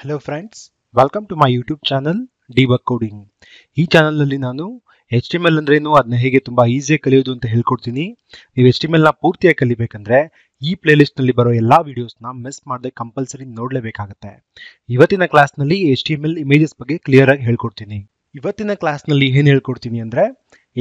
Hello friends, welcome to my YouTube channel debug coding. ಈ ಚಾನಲ್ನಲ್ಲಿ ನಾನು HTML ಅಂದ್ರೇನು, ಅದನ್ನ ಹೇಗೆ ತುಂಬ ಈಸಿಯಾಗಿ ಕಲಿಯೋದು ಅಂತ ಹೇಳ್ಕೊಡ್ತೀನಿ. ನೀವು HTMLನ ಪೂರ್ತಿಯಾಗಿ ಕಲಿಬೇಕಂದ್ರೆ ಈ ಪ್ಲೇಲಿಸ್ಟ್ನಲ್ಲಿ ಬರೋ ಎಲ್ಲ ವೀಡಿಯೋಸ್ನ ಮಿಸ್ ಮಾಡದೆ ಕಂಪಲ್ಸರಿ ನೋಡಲೇಬೇಕಾಗತ್ತೆ. ಇವತ್ತಿನ ಕ್ಲಾಸ್ನಲ್ಲಿ HTML ಇಮೇಜಸ್ ಬಗ್ಗೆ ಕ್ಲಿಯರ್ ಆಗಿ ಹೇಳ್ಕೊಡ್ತೀನಿ. ಇವತ್ತಿನ ಕ್ಲಾಸ್ನಲ್ಲಿ ಏನು ಹೇಳ್ಕೊಡ್ತೀನಿ ಅಂದರೆ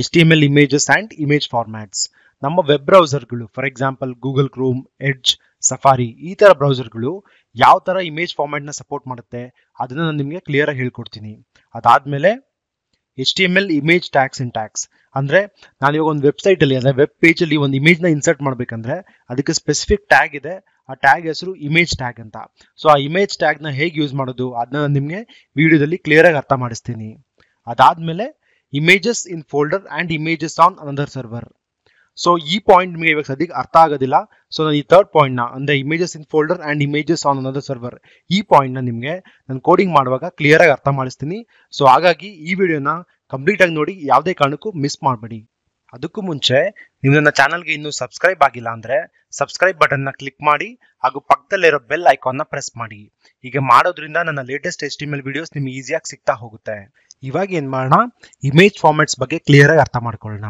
HTML images and image formats. ನಮ್ಮ ವೆಬ್ ಬ್ರೌಸರ್ಗಳು, for example Google Chrome, Edge, Safari, ಈ ಥರ ಬ್ರೌಸರ್ಗಳು ಯಾವ ಥರ ಇಮೇಜ್ ಫಾರ್ಮ್ಯಾಟ್ನ ಸಪೋರ್ಟ್ ಮಾಡುತ್ತೆ ಅದನ್ನು ನಾನು ನಿಮಗೆ ಕ್ಲಿಯರ್ ಆಗಿ ಹೇಳ್ಕೊಡ್ತೀನಿ. ಅದಾದಮೇಲೆ HTML image tags and tags ಅಂದರೆ ನಾನಿವಾಗ ಒಂದು ವೆಬ್ಸೈಟಲ್ಲಿ ಅಂದರೆ ವೆಬ್ ಪೇಜಲ್ಲಿ ಒಂದು ಇಮೇಜ್ನ ಇನ್ಸರ್ಟ್ ಮಾಡಬೇಕಂದ್ರೆ ಅದಕ್ಕೆ ಸ್ಪೆಸಿಫಿಕ್ ಟ್ಯಾಗ್ ಇದೆ. ಆ ಟ್ಯಾಗ್ ಹೆಸರು ಇಮೇಜ್ ಟ್ಯಾಗ್ ಅಂತ. ಸೊ ಆ ಇಮೇಜ್ ಟ್ಯಾಗ್ನ ಹೇಗೆ ಯೂಸ್ ಮಾಡೋದು ಅದನ್ನ ನಾನು ನಿಮಗೆ ವಿಡಿಯೋದಲ್ಲಿ ಕ್ಲಿಯರ್ ಆಗಿ ಅರ್ಥ ಮಾಡಿಸ್ತೀನಿ. ಅದಾದಮೇಲೆ images in folder and images on another server. So ಈ ಪಾಯಿಂಟ್ ನಿಮಗೆ ಇವಾಗ ಸದ್ಯಕ್ಕೆ ಅರ್ಥ ಆಗೋದಿಲ್ಲ. ಸೊ ನಾನು ಈ ಥರ್ಡ್ ಪಾಯಿಂಟ್ನ ಅಂದರೆ images in folder and images on another server, ಈ ಪಾಯಿಂಟ್ನ ನಿಮಗೆ ನಾನು ಕೋಡಿಂಗ್ ಮಾಡುವಾಗ ಕ್ಲಿಯರಾಗಿ ಅರ್ಥ ಮಾಡಿಸ್ತೀನಿ. ಸೊ ಹಾಗಾಗಿ ಈ ವಿಡಿಯೋನ ಕಂಪ್ಲೀಟಾಗಿ ನೋಡಿ, ಯಾವುದೇ ಕಾರಣಕ್ಕೂ ಮಿಸ್ ಮಾಡಬೇಡಿ. ಅದಕ್ಕೂ ಮುಂಚೆ ನೀವು ನನ್ನ ಚಾನಲ್ಗೆ ಇನ್ನೂ ಸಬ್ಸ್ಕ್ರೈಬ್ ಆಗಿಲ್ಲ ಅಂದರೆ ಸಬ್ಸ್ಕ್ರೈಬ್ ಬಟನ್ನ ಕ್ಲಿಕ್ ಮಾಡಿ ಹಾಗೂ ಪಕ್ಕದಲ್ಲಿರೋ ಬೆಲ್ ಐಕಾನ್ನ ಪ್ರೆಸ್ ಮಾಡಿ. ಹೀಗೆ ಮಾಡೋದ್ರಿಂದ ನನ್ನ ಲೇಟೆಸ್ಟ್ HTML ವಿಡಿಯೋಸ್ ನಿಮಗೆ ಈಸಿಯಾಗಿ ಸಿಗ್ತಾ ಹೋಗುತ್ತೆ. ಇವಾಗ ಏನು ಮಾಡೋಣ, ಇಮೇಜ್ ಫಾರ್ಮ್ಯಾಟ್ಸ್ ಬಗ್ಗೆ ಕ್ಲಿಯರಾಗಿ ಅರ್ಥ ಮಾಡ್ಕೊಳ್ಳೋಣ.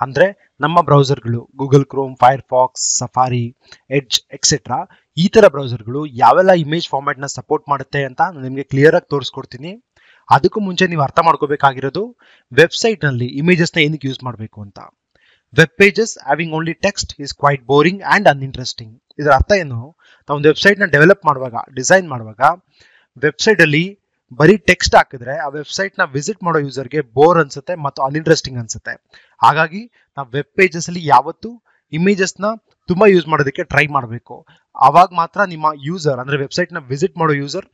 ಅಂದರೆ ನಮ್ಮ ಬ್ರೌಸರ್ಗಳು Google Chrome, Firefox, Safari, Edge etcetera ಈ ಥರ ಬ್ರೌಸರ್ಗಳು ಯಾವೆಲ್ಲ ಇಮೇಜ್ ಫಾರ್ಮ್ಯಾಟ್ನ ಸಪೋರ್ಟ್ ಮಾಡುತ್ತೆ ಅಂತ ನಾನು ನಿಮಗೆ ಕ್ಲಿಯರಾಗಿ ತೋರಿಸ್ಕೊಡ್ತೀನಿ. ಅದಕ್ಕೂ ಮುಂಚೆ ನೀವು ಅರ್ಥ ಮಾಡ್ಕೋಬೇಕಾಗಿರೋದು ವೆಬ್ಸೈಟ್ನಲ್ಲಿ ಇಮೇಜಸ್ನ ಏನಕ್ಕೆ ಯೂಸ್ ಮಾಡಬೇಕು ಅಂತ. Web pages having only text is quite boring and uninteresting. ಇದರ ಅರ್ಥ ಏನು, ನಾವು ಒಂದು ವೆಬ್ಸೈಟ್ನ ಡೆವಲಪ್ ಮಾಡುವಾಗ, ಡಿಸೈನ್ ಮಾಡುವಾಗ ವೆಬ್ಸೈಟಲ್ಲಿ ಬರೀ ಟೆಕ್ಸ್ಟ್ ಹಾಕಿದ್ರೆ ಆ ವೆಬ್ಸೈಟ್ನ ವಿಸಿಟ್ ಮಾಡೋ ಯೂಸರ್ಗೆ ಬೋರ್ ಅನ್ಸುತ್ತೆ ಮತ್ತು ಅನ್ಇಂಟ್ರೆಸ್ಟಿಂಗ್ ಅನ್ಸುತ್ತೆ. ಹಾಗಾಗಿ ನಾವು ವೆಬ್ ಪೇಜಸ್ಸಲ್ಲಿ ಯಾವತ್ತೂ ಇಮೇಜಸ್ನ ತುಂಬ ಯೂಸ್ ಮಾಡೋದಕ್ಕೆ ಟ್ರೈ ಮಾಡಬೇಕು. ಆವಾಗ ಮಾತ್ರ ನಿಮ್ಮ ಯೂಸರ್ ಅಂದರೆ ವೆಬ್ಸೈಟ್ನ ವಿಸಿಟ್ ಮಾಡೋ ಯೂಸರ್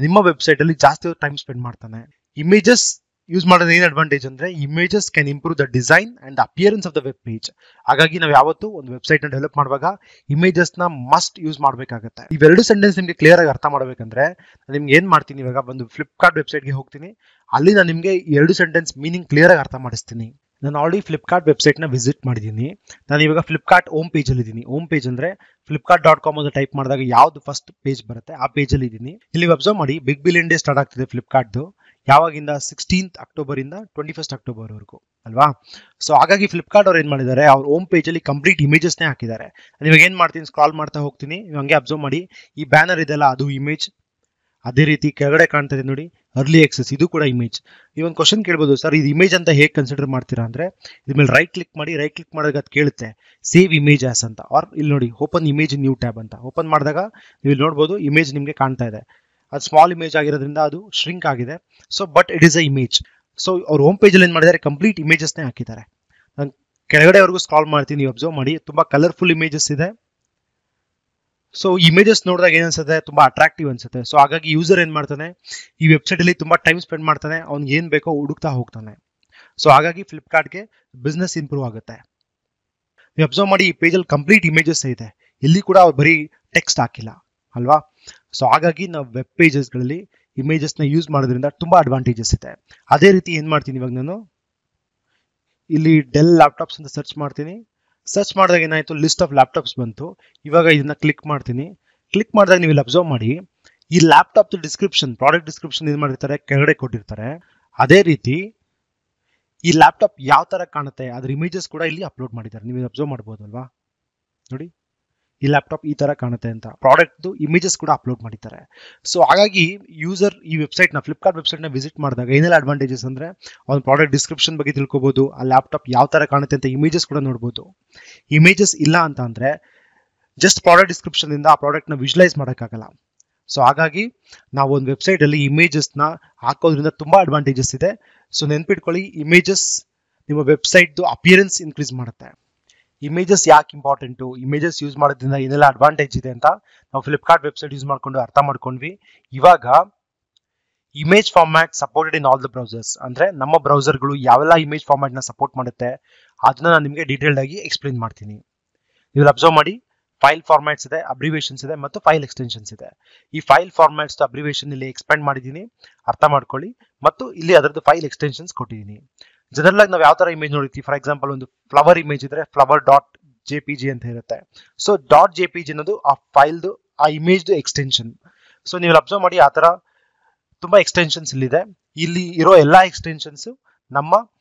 ನಿಮ್ಮ ವೆಬ್ಸೈಟಲ್ಲಿ ಜಾಸ್ತಿ ಟೈಮ್ ಸ್ಪೆಂಡ್ ಮಾಡ್ತಾನೆ. ಇಮೇಜಸ್ ಯೂಸ್ ಮಾಡೋದು ಏನು ಅಡ್ವಾಂಟೇಜ್ ಅಂದರೆ images can improve the design and appearance of the web page. ಹಾಗಾಗಿ ನಾವು ಯಾವತ್ತೂ ಒಂದು ವೆಬ್ಸೈಟ್ನ ಡೆವಲಪ್ ಮಾಡುವಾಗ ಇಮೇಜಸ್ನ ಮಸ್ಟ್ ಯೂಸ್ ಮಾಡಬೇಕಾಗುತ್ತೆ. ಇವೆರಡು ಸೆಂಟೆನ್ಸ್ ನಿಮಗೆ ಕ್ಲಿಯರ್ ಆಗಿ ಅರ್ಥ ಮಾಡಬೇಕಂದ್ರೆ ನಿಮ್ಗೆ ಏನು ಮಾಡ್ತೀನಿ, ಇವಾಗ ಒಂದು ಫ್ಲಿಪ್ಕಾರ್ಟ್ ವೆಬ್ಸೈಟ್ಗೆ ಹೋಗ್ತೀನಿ. ಅಲ್ಲಿ ನಾನು ನಿಮಗೆ ಎರಡು ಸೆಂಟೆನ್ಸ್ ಮೀನಿಂಗ್ ಕ್ಲಿಯರ್ ಆಗಿ ಅರ್ಥ ಮಾಡಿಸ್ತೀನಿ. ನಾನು ಆಲ್ರೆಡಿ ಫ್ಲಿಪ್ಕಾರ್ಟ್ ವೆಬ್ಸೈಟ್ನ ವಿಸಿಟ್ ಮಾಡಿದ್ದೀನಿ. ನಾನು ಇವಾಗ ಫ್ಲಿಪ್ಕಾರ್ಟ್ ಹೋಮ್ ಪೇಜಲ್ಲಿ ಇದ್ದೀನಿ. ಹೋಮ್ ಪೇಜ್ ಅಂದರೆ flipkart.com ಅಂತ ಟೈಪ್ ಮಾಡಿದಾಗ ಯಾವ್ದು ಫಸ್ಟ್ ಪೇಜ್ ಬರುತ್ತೆ ಆ ಪೇಜಲ್ಲಿ ಇದ್ದೀನಿ. ಇಲ್ಲಿ ಅಬ್ಸರ್ವ್ ಮಾಡಿ, ಬಿಗ್ ಬಿಲಿಯನ್ ಡೇ ಸ್ಟಾರ್ಟ್ ಆಗ್ತಿದೆ ಫ್ಲಿಪ್ಕಾರ್ಟ್ದು. ಯಾವಾಗಿಂದ 16th ಅಕ್ಟೋಬರಿಂದ 21st ಅಕ್ಟೋಬರ್ವರೆಗೂ ಅಲ್ವಾ. ಸೊ ಹಾಗಾಗಿ ಫ್ಲಿಪ್ಕಾರ್ಟ್ ಅವ್ರು ಏನು ಮಾಡಿದ್ದಾರೆ, ಅವ್ರ ಹೋಮ್ ಪೇಜಲ್ಲಿ ಕಂಪ್ಲೀಟ್ ಇಮೇಜಸ್ನೇ ಹಾಕಿದ್ದಾರೆ. ಇವಾಗ ಏನು ಮಾಡ್ತೀನಿ, ಸ್ಕ್ರಾಲ್ ಮಾಡ್ತಾ ಹೋಗ್ತೀನಿ. ಹಂಗೆ ಅಬ್ಸರ್ವ್ ಮಾಡಿ, ಈ ಬ್ಯಾನರ್ ಇದೆಲ್ಲ ಅದು ಇಮೇಜ್. ಅದೇ ರೀತಿ ಕೆಳಗಡೆ ಕಾಣ್ತಾ ಇದೆ ನೋಡಿ, ಅರ್ಲಿ ಆಕ್ಸೆಸ್, ಇದು ಕೂಡ ಇಮೇಜ್. ಈ ಒಂದು ಕ್ವಶನ್ ಕೇಳ್ಬೋದು, ಸರ್ ಇದು ಇಮೇಜ್ ಅಂತ ಹೇಗೆ ಕನ್ಸಿಡರ್ ಮಾಡ್ತೀರಾ ಅಂದರೆ ಇದ್ರ ಮೇಲೆ ರೈಟ್ ಕ್ಲಿಕ್ ಮಾಡಿ. ರೈಟ್ ಕ್ಲಿಕ್ ಮಾಡಿದಾಗ ಅದು ಕೇಳುತ್ತೆ ಸೇವ್ ಇಮೇಜ್ ಆಸ್ ಅಂತ, ಆರ್ ಇಲ್ಲಿ ನೋಡಿ ಓಪನ್ ಇಮೇಜ್ ನ್ಯೂ ಟ್ಯಾಬ್ ಅಂತ. ಓಪನ್ ಮಾಡಿದಾಗ ನೀವು ಇಲ್ಲಿ ನೋಡ್ಬೋದು ಇಮೇಜ್ ನಿಮಗೆ ಕಾಣ್ತಾ ಇದೆ. ಅದು ಸ್ಮಾಲ್ ಇಮೇಜ್ ಆಗಿರೋದ್ರಿಂದ ಅದು ಶ್ರಿಂಕ್ ಆಗಿದೆ. So but it is a image. So ಅವ್ರ ಹೋಮ್ ಪೇಜಲ್ಲಿ ಏನು ಮಾಡಿದ್ದಾರೆ, ಕಂಪ್ಲೀಟ್ ಇಮೇಜಸ್ನೇ ಹಾಕಿದ್ದಾರೆ. ನಾನು ಕೆಳಗಡೆವರೆಗೂ ಸ್ಕ್ರಾಲ್ ಮಾಡ್ತೀನಿ, ನೀವು ಅಬ್ಸರ್ವ್ ಮಾಡಿ ತುಂಬ ಕಲರ್ಫುಲ್ ಇಮೇಜಸ್ ಇದೆ. ಸೊ ಇಮೇಜಸ್ ನೋಡಿದಾಗ ಏನು ಅನ್ಸುತ್ತೆ, ತುಂಬ ಅಟ್ರಾಕ್ಟಿವ್ ಅನ್ಸುತ್ತೆ. ಸೊ ಹಾಗಾಗಿ ಯೂಸರ್ ಏನು ಮಾಡ್ತಾನೆ, ಈ ವೆಬ್ಸೈಟಲ್ಲಿ ತುಂಬ ಟೈಮ್ ಸ್ಪೆಂಡ್ ಮಾಡ್ತಾನೆ, ಅವ್ನಿಗೆ ಏನು ಬೇಕೋ ಹುಡುಕ್ತಾ ಹೋಗ್ತಾನೆ. ಸೊ ಹಾಗಾಗಿ ಫ್ಲಿಪ್ಕಾರ್ಟ್ಗೆ ಬಿಸ್ನೆಸ್ ಇಂಪ್ರೂವ್ ಆಗುತ್ತೆ. ನೀವು ಅಬ್ಸರ್ವ್ ಮಾಡಿ, ಈ ಪೇಜಲ್ಲಿ ಕಂಪ್ಲೀಟ್ ಇಮೇಜಸ್ ಇದೆ. ಇಲ್ಲಿ ಕೂಡ ಅವ್ರು ಬರೀ ಟೆಕ್ಸ್ಟ್ ಹಾಕಿಲ್ಲ ಅಲ್ವಾ. ಸೊ ಹಾಗಾಗಿ ನಾವು ವೆಬ್ ಪೇಜಸ್ಗಳಲ್ಲಿ ಇಮೇಜಸ್ನ ಯೂಸ್ ಮಾಡೋದ್ರಿಂದ ತುಂಬ ಅಡ್ವಾಂಟೇಜಸ್ ಇದೆ. ಅದೇ ರೀತಿ ಏನು ಮಾಡ್ತೀನಿ, ಇವಾಗ ನಾನು ಇಲ್ಲಿ ಡೆಲ್ ಲ್ಯಾಪ್ಟಾಪ್ಸ್ ಅಂತ ಸರ್ಚ್ ಮಾಡ್ತೀನಿ. ಸರ್ಚ್ ಮಾಡಿದಾಗ ಏನಾಯಿತು, ಲಿಸ್ಟ್ ಆಫ್ ಲ್ಯಾಪ್ಟಾಪ್ಸ್ ಬಂತು. ಇವಾಗ ಇದನ್ನ ಕ್ಲಿಕ್ ಮಾಡ್ತೀನಿ. ಕ್ಲಿಕ್ ಮಾಡಿದಾಗ ನೀವು ಇಲ್ಲಿ ಅಬ್ಸರ್ವ್ ಮಾಡಿ, ಈ ಲ್ಯಾಪ್ಟಾಪ್ ಡಿಸ್ಕ್ರಿಪ್ಷನ್, ಪ್ರಾಡಕ್ಟ್ ಡಿಸ್ಕ್ರಿಪ್ಷನ್ ಏನು ಮಾಡಿರ್ತಾರೆ, ಕೆಳಗಡೆ ಕೊಟ್ಟಿರ್ತಾರೆ. ಅದೇ ರೀತಿ ಈ ಲ್ಯಾಪ್ಟಾಪ್ ಯಾವ ಥರ ಕಾಣುತ್ತೆ ಅದ್ರ ಇಮೇಜಸ್ ಕೂಡ ಇಲ್ಲಿ ಅಪ್ಲೋಡ್ ಮಾಡಿದ್ದಾರೆ. ನೀವು ಅಬ್ಸರ್ವ್ ಮಾಡ್ಬೋದಲ್ವಾ, ನೋಡಿ ಈ ಲ್ಯಾಪ್ಟಾಪ್ ಈ ಥರ ಕಾಣುತ್ತೆ ಅಂತ ಪ್ರಾಡಕ್ಟ್ದು ಇಮೇಜಸ್ ಕೂಡ ಅಪ್ಲೋಡ್ ಮಾಡಿದ್ದಾರೆ. ಸೊ ಹಾಗಾಗಿ ಯೂಸರ್ ಈ ವೆಬ್ಸೈಟ್ನ, ಫ್ಲಿಪ್ಕಾರ್ಟ್ ವೆಬ್ಸೈಟ್ನ ವಿಸಿಟ್ ಮಾಡಿದಾಗ ಏನೆಲ್ಲ ಅಡ್ವಾಂಟೇಜಸ್ ಅಂದರೆ ಒಂದು ಪ್ರಾಡಕ್ಟ್ ಡಿಸ್ಕ್ರಿಪ್ಷನ್ ಬಗ್ಗೆ ತಿಳ್ಕೊಬೋದು, ಆ ಲ್ಯಾಪ್ಟಾಪ್ ಯಾವ ಥರ ಕಾಣುತ್ತೆ ಅಂತ ಇಮೇಜಸ್ ಕೂಡ ನೋಡ್ಬೋದು. ಇಮೇಜಸ್ ಇಲ್ಲ ಅಂತ ಅಂದರೆ ಜಸ್ಟ್ ಪ್ರಾಡಕ್ಟ್ ಡಿಸ್ಕ್ರಿಪ್ಷನಿಂದ ಆ ಪ್ರಾಡಕ್ಟ್ನ ವಿಜುವಲೈಸ್ ಮಾಡೋಕ್ಕಾಗಲ್ಲ. ಸೊ ಹಾಗಾಗಿ ನಾವು ಒಂದು ವೆಬ್ಸೈಟಲ್ಲಿ ಇಮೇಜಸ್ನ ಹಾಕೋದ್ರಿಂದ ತುಂಬ ಅಡ್ವಾಂಟೇಜಸ್ ಇದೆ. ಸೊ ನೆನ್ಪಿಟ್ಕೊಳ್ಳಿ, ಇಮೇಜಸ್ ನಿಮ್ಮ ವೆಬ್ಸೈಟ್ದು ಅಪಿಯರೆನ್ಸ್ ಇನ್ಕ್ರೀಸ್ ಮಾಡುತ್ತೆ. ಇಮೇಜಸ್ ಯಾಕೆ ಇಂಪಾರ್ಟೆಂಟು, ಇಮೇಜಸ್ ಯೂಸ್ ಮಾಡೋದ್ರಿಂದ ಏನೆಲ್ಲ ಅಡ್ವಾಂಟೇಜ್ ಇದೆ ಅಂತ ನಾವು ಫ್ಲಿಪ್ಕಾರ್ಟ್ ವೆಬ್ಸೈಟ್ ಯೂಸ್ ಮಾಡಿಕೊಂಡು ಅರ್ಥ ಮಾಡ್ಕೊಂಡ್ವಿ. ಇವಾಗ image format supported in all the browsers ಅಂದರೆ ನಮ್ಮ ಬ್ರೌಸರ್ಗಳು ಯಾವೆಲ್ಲ ಇಮೇಜ್ ಫಾರ್ಮ್ಯಾಟ್ನ ಸಪೋರ್ಟ್ ಮಾಡುತ್ತೆ ಅದನ್ನ ನಾನು ನಿಮಗೆ ಡೀಟೇಲ್ಡ್ ಆಗಿ ಎಕ್ಸ್ಪ್ಲೇನ್ ಮಾಡ್ತೀನಿ. ನೀವು ಅಬ್ಸರ್ವ್ ಮಾಡಿ, ಫೈಲ್ ಫಾರ್ಮ್ಯಾಟ್ಸ್ ಇದೆ, ಅಬ್ರಿವೇಷನ್ಸ್ ಇದೆ ಮತ್ತು ಫೈಲ್ ಎಕ್ಸ್ಟೆನ್ಷನ್ಸ್ ಇದೆ. ಈ ಫೈಲ್ ಫಾರ್ಮ್ಯಾಟ್ಸ್ ಅಬ್ರಿವೇಷನ್ ಇಲ್ಲಿ ಎಕ್ಸ್ಪ್ಯಾಂಡ್ ಮಾಡಿದ್ದೀನಿ, ಅರ್ಥ ಮಾಡ್ಕೊಳ್ಳಿ. ಮತ್ತು ಇಲ್ಲಿ ಅದರದ್ದು ಫೈಲ್ ಎಕ್ಸ್ಟೆನ್ಷನ್ಸ್ ಕೊಟ್ಟಿದ್ದೀನಿ. ಜನರಲ್ ಆಗಿ ನಾವು ಯಾವ ಥರ ಇಮೇಜ್ ನೋಡಿರ್ತೀವಿ, ಫಾರ್ ಎಕ್ಸಾಂಪಲ್ ಒಂದು ಫ್ಲವರ್ ಇಮೇಜ್ ಇದ್ರೆ flower.jpg ಅಂತ ಇರುತ್ತೆ. ಸೊ .jpg ಅನ್ನೋದು ಆ ಫೈಲ್ದು, ಆ ಇಮೇಜ್ದು ಎಕ್ಸ್ಟೆನ್ಷನ್. ಸೊ ನೀವು ಅಬ್ಸರ್ವ್ ಮಾಡಿ, ಆ ಥರ ತುಂಬಾ ಎಕ್ಸ್ಟೆನ್ಷನ್ಸ್ ಇಲ್ಲಿದೆ. ಇಲ್ಲಿ ಇರೋ ಎಲ್ಲಾ ಎಕ್ಸ್ಟೆನ್ಷನ್ಸ್ ನಮ್ಮ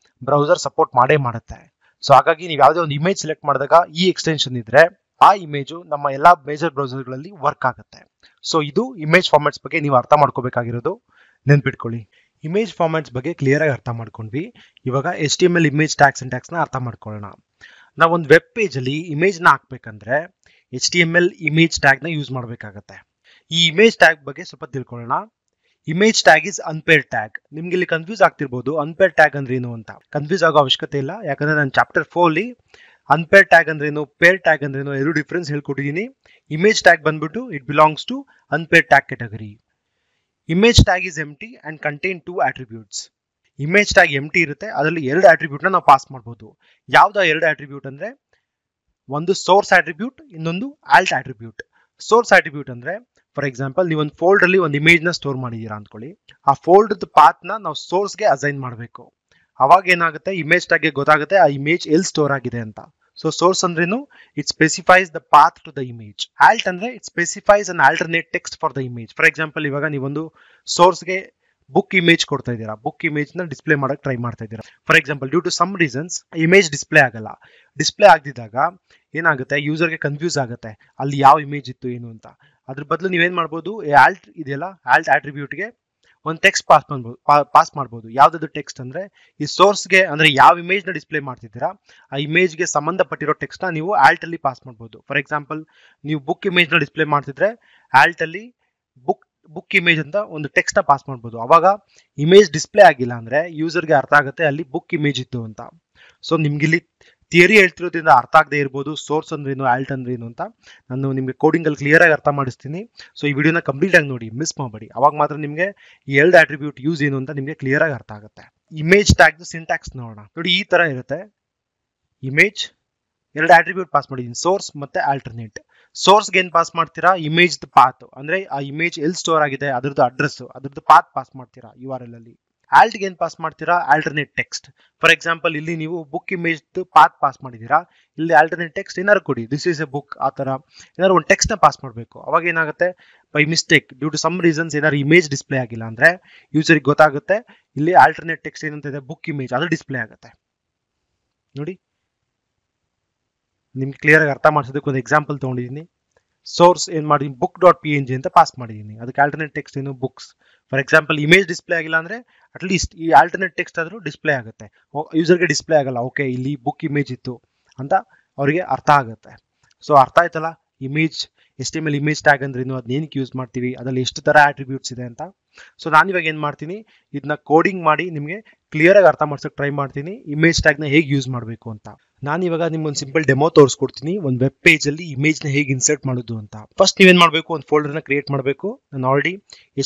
ಬ್ರೌಸರ್ ಸಪೋರ್ಟ್ ಮಾಡೇ ಮಾಡುತ್ತೆ. ಸೊ ಹಾಗಾಗಿ ನೀವು ಯಾವುದೇ ಒಂದು ಇಮೇಜ್ ಸೆಲೆಕ್ಟ್ ಮಾಡಿದಾಗ ಈ ಎಕ್ಸ್ಟೆನ್ಷನ್ ಇದ್ರೆ ಆ ಇಮೇಜು ನಮ್ಮ ಎಲ್ಲಾ ಮೇಜರ್ ಬ್ರೌಸರ್ಗಳಲ್ಲಿ ವರ್ಕ್ ಆಗುತ್ತೆ. ಸೊ ಇದು ಇಮೇಜ್ ಫಾರ್ಮ್ಯಾಟ್ಸ್ ಬಗ್ಗೆ ನೀವು ಅರ್ಥ ಮಾಡ್ಕೋಬೇಕಾಗಿರೋದು, ನೆನ್ಪಿಟ್ಕೊಳ್ಳಿ. ಇಮೇಜ್ ಫಾರ್ಮ್ಯಾಟ್ಸ್ ಬಗ್ಗೆ ಕ್ಲಿಯರ್ ಆಗಿ ಅರ್ಥ ಮಾಡ್ಕೊಂಡ್ವಿ. ಇವಾಗ HTML ಇಮೇಜ್ ಟ್ಯಾಗ್ ಸಿಂಟ್ಯಾಕ್ಸ್ ನ ಅರ್ಥ ಮಾಡ್ಕೊಳ್ಳೋಣ. ನಾವು ಒಂದು ವೆಬ್ ಪೇಜ್ ಅಲ್ಲಿ ಇಮೇಜ್ ನ ಹಾಕ್ಬೇಕಂದ್ರೆ HTML ಇಮೇಜ್ ಟ್ಯಾಗ್ ನ ಯೂಸ್ ಮಾಡಬೇಕಾಗತ್ತೆ. ಈ ಇಮೇಜ್ ಟ್ಯಾಗ್ ಬಗ್ಗೆ ಸ್ವಲ್ಪ ತಿಳ್ಕೊಳ್ಳೋಣ. Image tag is unpaired tag. ನಿಮ್ಗೆ ಇಲ್ಲಿ ಕನ್ಫ್ಯೂಸ್ ಆಗ್ತಿರ್ಬೋದು ಅನ್ಪೇರ್ಡ್ ಟ್ಯಾಗ್ ಅಂದ್ರೆ ಏನು ಅಂತ. ಕನ್ಫ್ಯೂಸ್ ಆಗೋ ಅವಶ್ಯಕತೆ ಇಲ್ಲ, ಯಾಕಂದ್ರೆ ನಾನು ಚಾಪ್ಟರ್ 4 ಅಲ್ಲಿ ಅನ್ಪೇರ್ಡ್ ಟ್ಯಾಗ್ ಅಂದ್ರೇನು, ಪೇರ್ ಟ್ಯಾಗ್ ಅಂದ್ರೇನು ಎರಡು ಡಿಫ್ರೆನ್ಸ್ ಹೇಳ್ಕೊಟ್ಟಿದ್ದೀನಿ. ಇಮೇಜ್ ಟ್ಯಾಗ್ ಬಂದ್ಬಿಟ್ಟು it belongs to unpaired tag category. Image tag is empty and contain 2 attributes. Image tag empty ಇರುತ್ತೆ, ಅದರಲ್ಲಿ 2 attribute ನ ನಾವು ಪಾಸ್ ಮಾಡಬಹುದು. ಯಾವ್ದು 2 attribute ಅಂದ್ರೆ ಒಂದು ಸೋರ್ಸ್ attribute, ಇನ್ನೊಂದು alt attribute. ಸೋರ್ಸ್ attribute ಅಂದ್ರೆ ಫಾರ್ ಎಕ್ಸಾಂಪಲ್ ನೀವು ಒಂದು ಫೋಲ್ಡರ್ ಅಲ್ಲಿ ಒಂದು ಇಮೇಜ್ ನ ಸ್ಟೋರ್ ಮಾಡಿದೀರಾ ಅನ್ಕೊಳ್ಳಿ. ಆ ಫೋಲ್ಡರ್ ಪಾತ್ ನ ನಾವು ಸೋರ್ಸ್ ಗೆ ಅಸೈನ್ ಮಾಡಬೇಕು. ಅವಾಗ ಏನಾಗುತ್ತೆ, ಇಮೇಜ್ ಟ್ಯಾಗ್ ಗೆ ಗೊತ್ತಾಗುತ್ತೆ ಆ ಇಮೇಜ್ ಎಲ್ಲಿ ಸ್ಟೋರ್ ಆಗಿದೆ ಅಂತ. ಸೊ ಸೋರ್ಸ್ ಅಂದ್ರೇನು, it specifies the path to the image. Alt ಅಂದ್ರೆ it specifies an alternate text for the image. For example ಇವಾಗ ನೀವೊಂದು ಸೋರ್ಸ್ ಗೆ ಬುಕ್ ಇಮೇಜ್ ಕೊಡ್ತಾ ಇದ್ದೀರಾ, ಬುಕ್ ಇಮೇಜ್ ನ ಡಿಸ್ಪ್ಲೇ ಮಾಡಕ್ ಟ್ರೈ ಮಾಡ್ತಾ ಇದ್ದೀರಾ. For example due to some reasons image display ಆಗಲ್ಲ. ಡಿಸ್ಪ್ಲೇ ಆಗದಿದ್ದಾಗ ಏನಾಗುತ್ತೆ, ಯೂಸರ್ಗೆ ಕನ್ಫ್ಯೂಸ್ ಆಗುತ್ತೆ ಅಲ್ಲಿ ಯಾವ ಇಮೇಜ್ ಇತ್ತು ಏನು ಅಂತ. ಅದ್ರ ಬದಲು ನೀವೇನ್ ಮಾಡ್ಬೋದು, ಆಲ್ಟ್ ಇದೆಯಲ್ಲ, ಆಲ್ಟ್ ಆಟ್ರಿಬ್ಯೂಟ್ಗೆ ಒಂದು ಟೆಕ್ಸ್ಟ್ ಪಾಸ್ ಮಾಡ್ಬೋದು. ಯಾವ್ದಾದ್ರು ಟೆಕ್ಸ್ಟ್ ಅಂದ್ರೆ ಈ ಸೋರ್ಸ್ಗೆ ಅಂದ್ರೆ ಯಾವ ಇಮೇಜ್ ನ ಡಿಸ್ಪ್ಲೇ ಮಾಡ್ತಿದ್ದೀರಾ ಆ ಇಮೇಜ್ ಗೆ ಸಂಬಂಧಪಟ್ಟಿರೋ ಟೆಕ್ಸ್ಟ್ ನ ನೀವು ಆಲ್ಟ್ ಅಲ್ಲಿ ಪಾಸ್ ಮಾಡ್ಬೋದು. ಫಾರ್ ಎಕ್ಸಾಂಪಲ್ ನೀವು ಬುಕ್ ಇಮೇಜ್ ನ ಡಿಸ್ಪ್ಲೇ ಮಾಡ್ತಿದ್ರೆ ಆಲ್ಟ್ ಅಲ್ಲಿ ಬುಕ್ ಇಮೇಜ್ ಅಂತ ಒಂದು ಟೆಕ್ಸ್ಟ್ ನ ಪಾಸ್ ಮಾಡ್ಬೋದು. ಅವಾಗ ಇಮೇಜ್ ಡಿಸ್ಪ್ಲೇ ಆಗಿಲ್ಲ ಅಂದ್ರೆ ಯೂಸರ್ಗೆ ಅರ್ಥ ಆಗುತ್ತೆ ಅಲ್ಲಿ ಬುಕ್ ಇಮೇಜ್ ಇತ್ತು ಅಂತ. ಸೊ ನಿಮ್ಗೆ ಇಲ್ಲಿ ಥಿಯರಿ ಹೇಳ್ತಿರೋದ್ರಿಂದ ಅರ್ಥ ಆಗದೆ ಇರ್ಬೋದು ಸೋರ್ಸ್ ಅಂದ್ರೇನು, ಆಲ್ಟ್ ಅಂದ್ರೇನು ಅಂತ. ನಾನು ನಿಮಗೆ ಕೋಡಿಂಗ್ ಅಲ್ಲಿ ಕ್ಲಿಯರ್ ಆಗಿ ಅರ್ಥ ಮಾಡಿಸ್ತೀನಿ. ಸೊ ಈ ವಿಡಿಯೋನ ಕಂಪ್ಲೀಟ್ ಆಗಿ ನೋಡಿ, ಮಿಸ್ ಮಾಡಬೇಡಿ. ಅವಾಗ ಮಾತ್ರ ನಿಮಗೆ ಈ 2 attribute ಯೂಸ್ ಏನು ಅಂತ ನಿಮಗೆ ಕ್ಲಿಯರ್ ಆಗಿ ಅರ್ಥ ಆಗುತ್ತೆ. ಇಮೇಜ್ ಟ್ಯಾಗ್ ಸಿಂಟ್ಯಾಕ್ಸ್ ನೋಡೋಣ. ನೋಡಿ ಈ ತರ ಇರುತ್ತೆ. ಇಮೇಜ್ 2 attribute ಪಾಸ್ ಮಾಡಿದೀನಿ, ಸೋರ್ಸ್ ಮತ್ತೆ ಆಲ್ಟರ್ನೇಟ್. ಸೋರ್ಸ್ಗೆ ಏನ್ ಪಾಸ್ ಮಾಡ್ತೀರಾ, ಇಮೇಜ್ ಪಾತ್ ಅಂದ್ರೆ ಆ ಇಮೇಜ್ ಎಲ್ಲಿ ಸ್ಟೋರ್ ಆಗಿದೆ ಅದ್ರದ್ದು ಅಡ್ರೆಸ್, ಅದ್ರದ್ದು ಪಾತ್ ಪಾಸ್ ಮಾಡ್ತೀರಾ URL ಅಲ್ಲಿ. ಆಲ್ಟ್ ಏನ್ ಪಾಸ್ ಮಾಡ್ತೀರಾ, ಆಲ್ಟರ್ನೇಟ್ ಟೆಕ್ಸ್ಟ್. ಫಾರ್ ಎಕ್ಸಾಂಪಲ್ ಇಲ್ಲಿ ನೀವು ಬುಕ್ ಇಮೇಜ್ ಪಾತ್ ಪಾಸ್ ಮಾಡಿದೀರಾ, ಇಲ್ಲಿ ಆಲ್ಟರ್ನೇಟ್ ಟೆಕ್ಸ್ಟ್ ಏನಾದ್ರು ಕೊಡಿ, ದಿಸ್ ಇಸ್ ಎ ಬುಕ್, ಆ ತರ ಏನಾದ್ರು ಒಂದು ಟೆಕ್ಸ್ಟ್ ನ ಪಾಸ್ ಮಾಡಬೇಕು. ಅವಾಗ ಏನಾಗುತ್ತೆ, by mistake due to some reasons ಏನಾದ್ರು ಇಮೇಜ್ ಡಿಸ್ಪ್ಲೇ ಆಗಿಲ್ಲ ಅಂದ್ರೆ ಯೂಸರ್ಗೆ ಗೊತ್ತಾಗುತ್ತೆ ಇಲ್ಲಿ ಆಲ್ಟರ್ನೇಟ್ ಟೆಕ್ಸ್ಟ್ ಏನಂತ ಇದೆ, ಬುಕ್ ಇಮೇಜ್, ಅದು ಡಿಸ್ಪ್ಲೇ ಆಗುತ್ತೆ. ನೋಡಿ ನಿಮ್ಗೆ ಕ್ಲಿಯರ್ ಆಗಿ ಅರ್ಥ ಮಾಡಿಸೋದಕ್ಕೆ ಒಂದು ಎಕ್ಸಾಂಪಲ್ ತಗೊಂಡಿದ್ದೀನಿ. ಸೋರ್ಸ್ ಏನ್ ಮಾಡಿದೀನಿ, book.png ಅಂತ ಪಾಸ್ ಮಾಡಿದೀನಿ, ಅದಕ್ಕೆ ಆಲ್ಟರ್ನೇಟ್ ಟೆಕ್ಸ್ಟ್ ಏನು, books. For example image display ಆಗಿಲ್ಲ ಅಂದ್ರೆ ಅಟ್ಲೀಸ್ಟ್ ಈ ಆಲ್ಟರ್ನೇಟ್ ಟೆಕ್ಸ್ಟ್ ಆದ್ರೂ ಡಿಸ್ಪ್ಲೇ ಆಗುತ್ತೆ. ಯೂಸರ್ಗೆ ಡಿಸ್ಪ್ಲೇ ಆಗಲ್ಲ, ಓಕೆ ಇಲ್ಲಿ ಬುಕ್ ಇಮೇಜ್ ಇತ್ತು ಅಂತ ಅವರಿಗೆ ಅರ್ಥ ಆಗುತ್ತೆ. ಸೊ ಅರ್ಥ ಆಯ್ತಲ್ಲ ಇಮೇಜ್ HTML ಇಮೇಜ್ ಟ್ಯಾಗ್ ಅಂದ್ರೇನು, ಅದನ್ನ ಏನಕ್ಕೆ ಯೂಸ್ ಮಾಡ್ತೀವಿ, ಅದ್ರಲ್ಲಿ ಎಷ್ಟು ತರ ಆಟ್ರಿಬ್ಯೂಟ್ಸ್ ಇದೆ ಅಂತ. ಸೊ ನಾನಿವಾಗ ಏನ್ ಮಾಡ್ತೀನಿ, ಇದನ್ನ ಕೋಡಿಂಗ್ ಮಾಡಿ ನಿಮಗೆ ಕ್ಲಿಯರ್ ಆಗಿ ಅರ್ಥ ಮಾಡ್ಸಕ್ ಟ್ರೈ ಮಾಡ್ತೀನಿ ಇಮೇಜ್ ಟ್ಯಾಗ್ ನ ಹೇಗೆ ಯೂಸ್ ಮಾಡಬೇಕು ಅಂತ. ನಾನು ಇವಾಗ ನಿಮ್ಗೆ ಒಂದು ಸಿಂಪಲ್ ಡೆಮೋ ತೋರಿಸ್ಕೊಡ್ತೀನಿ, ಒಂದು ವೆಬ್ ಪೇಜ್ ಅಲ್ಲಿ ಇಮೇಜ್ ನ ಹೇಗೆ ಇನ್ಸರ್ಟ್ ಮಾಡೋದು ಅಂತ. ಫಸ್ಟ್ ನೀವೇನ್ ಮಾಡಬೇಕು, ಒಂದು ಫೋಲ್ಡರ್ ನ ಕ್ರಿಯೇಟ್ ಮಾಡಬೇಕು. ನಾನು ಆಲ್ರೆಡಿ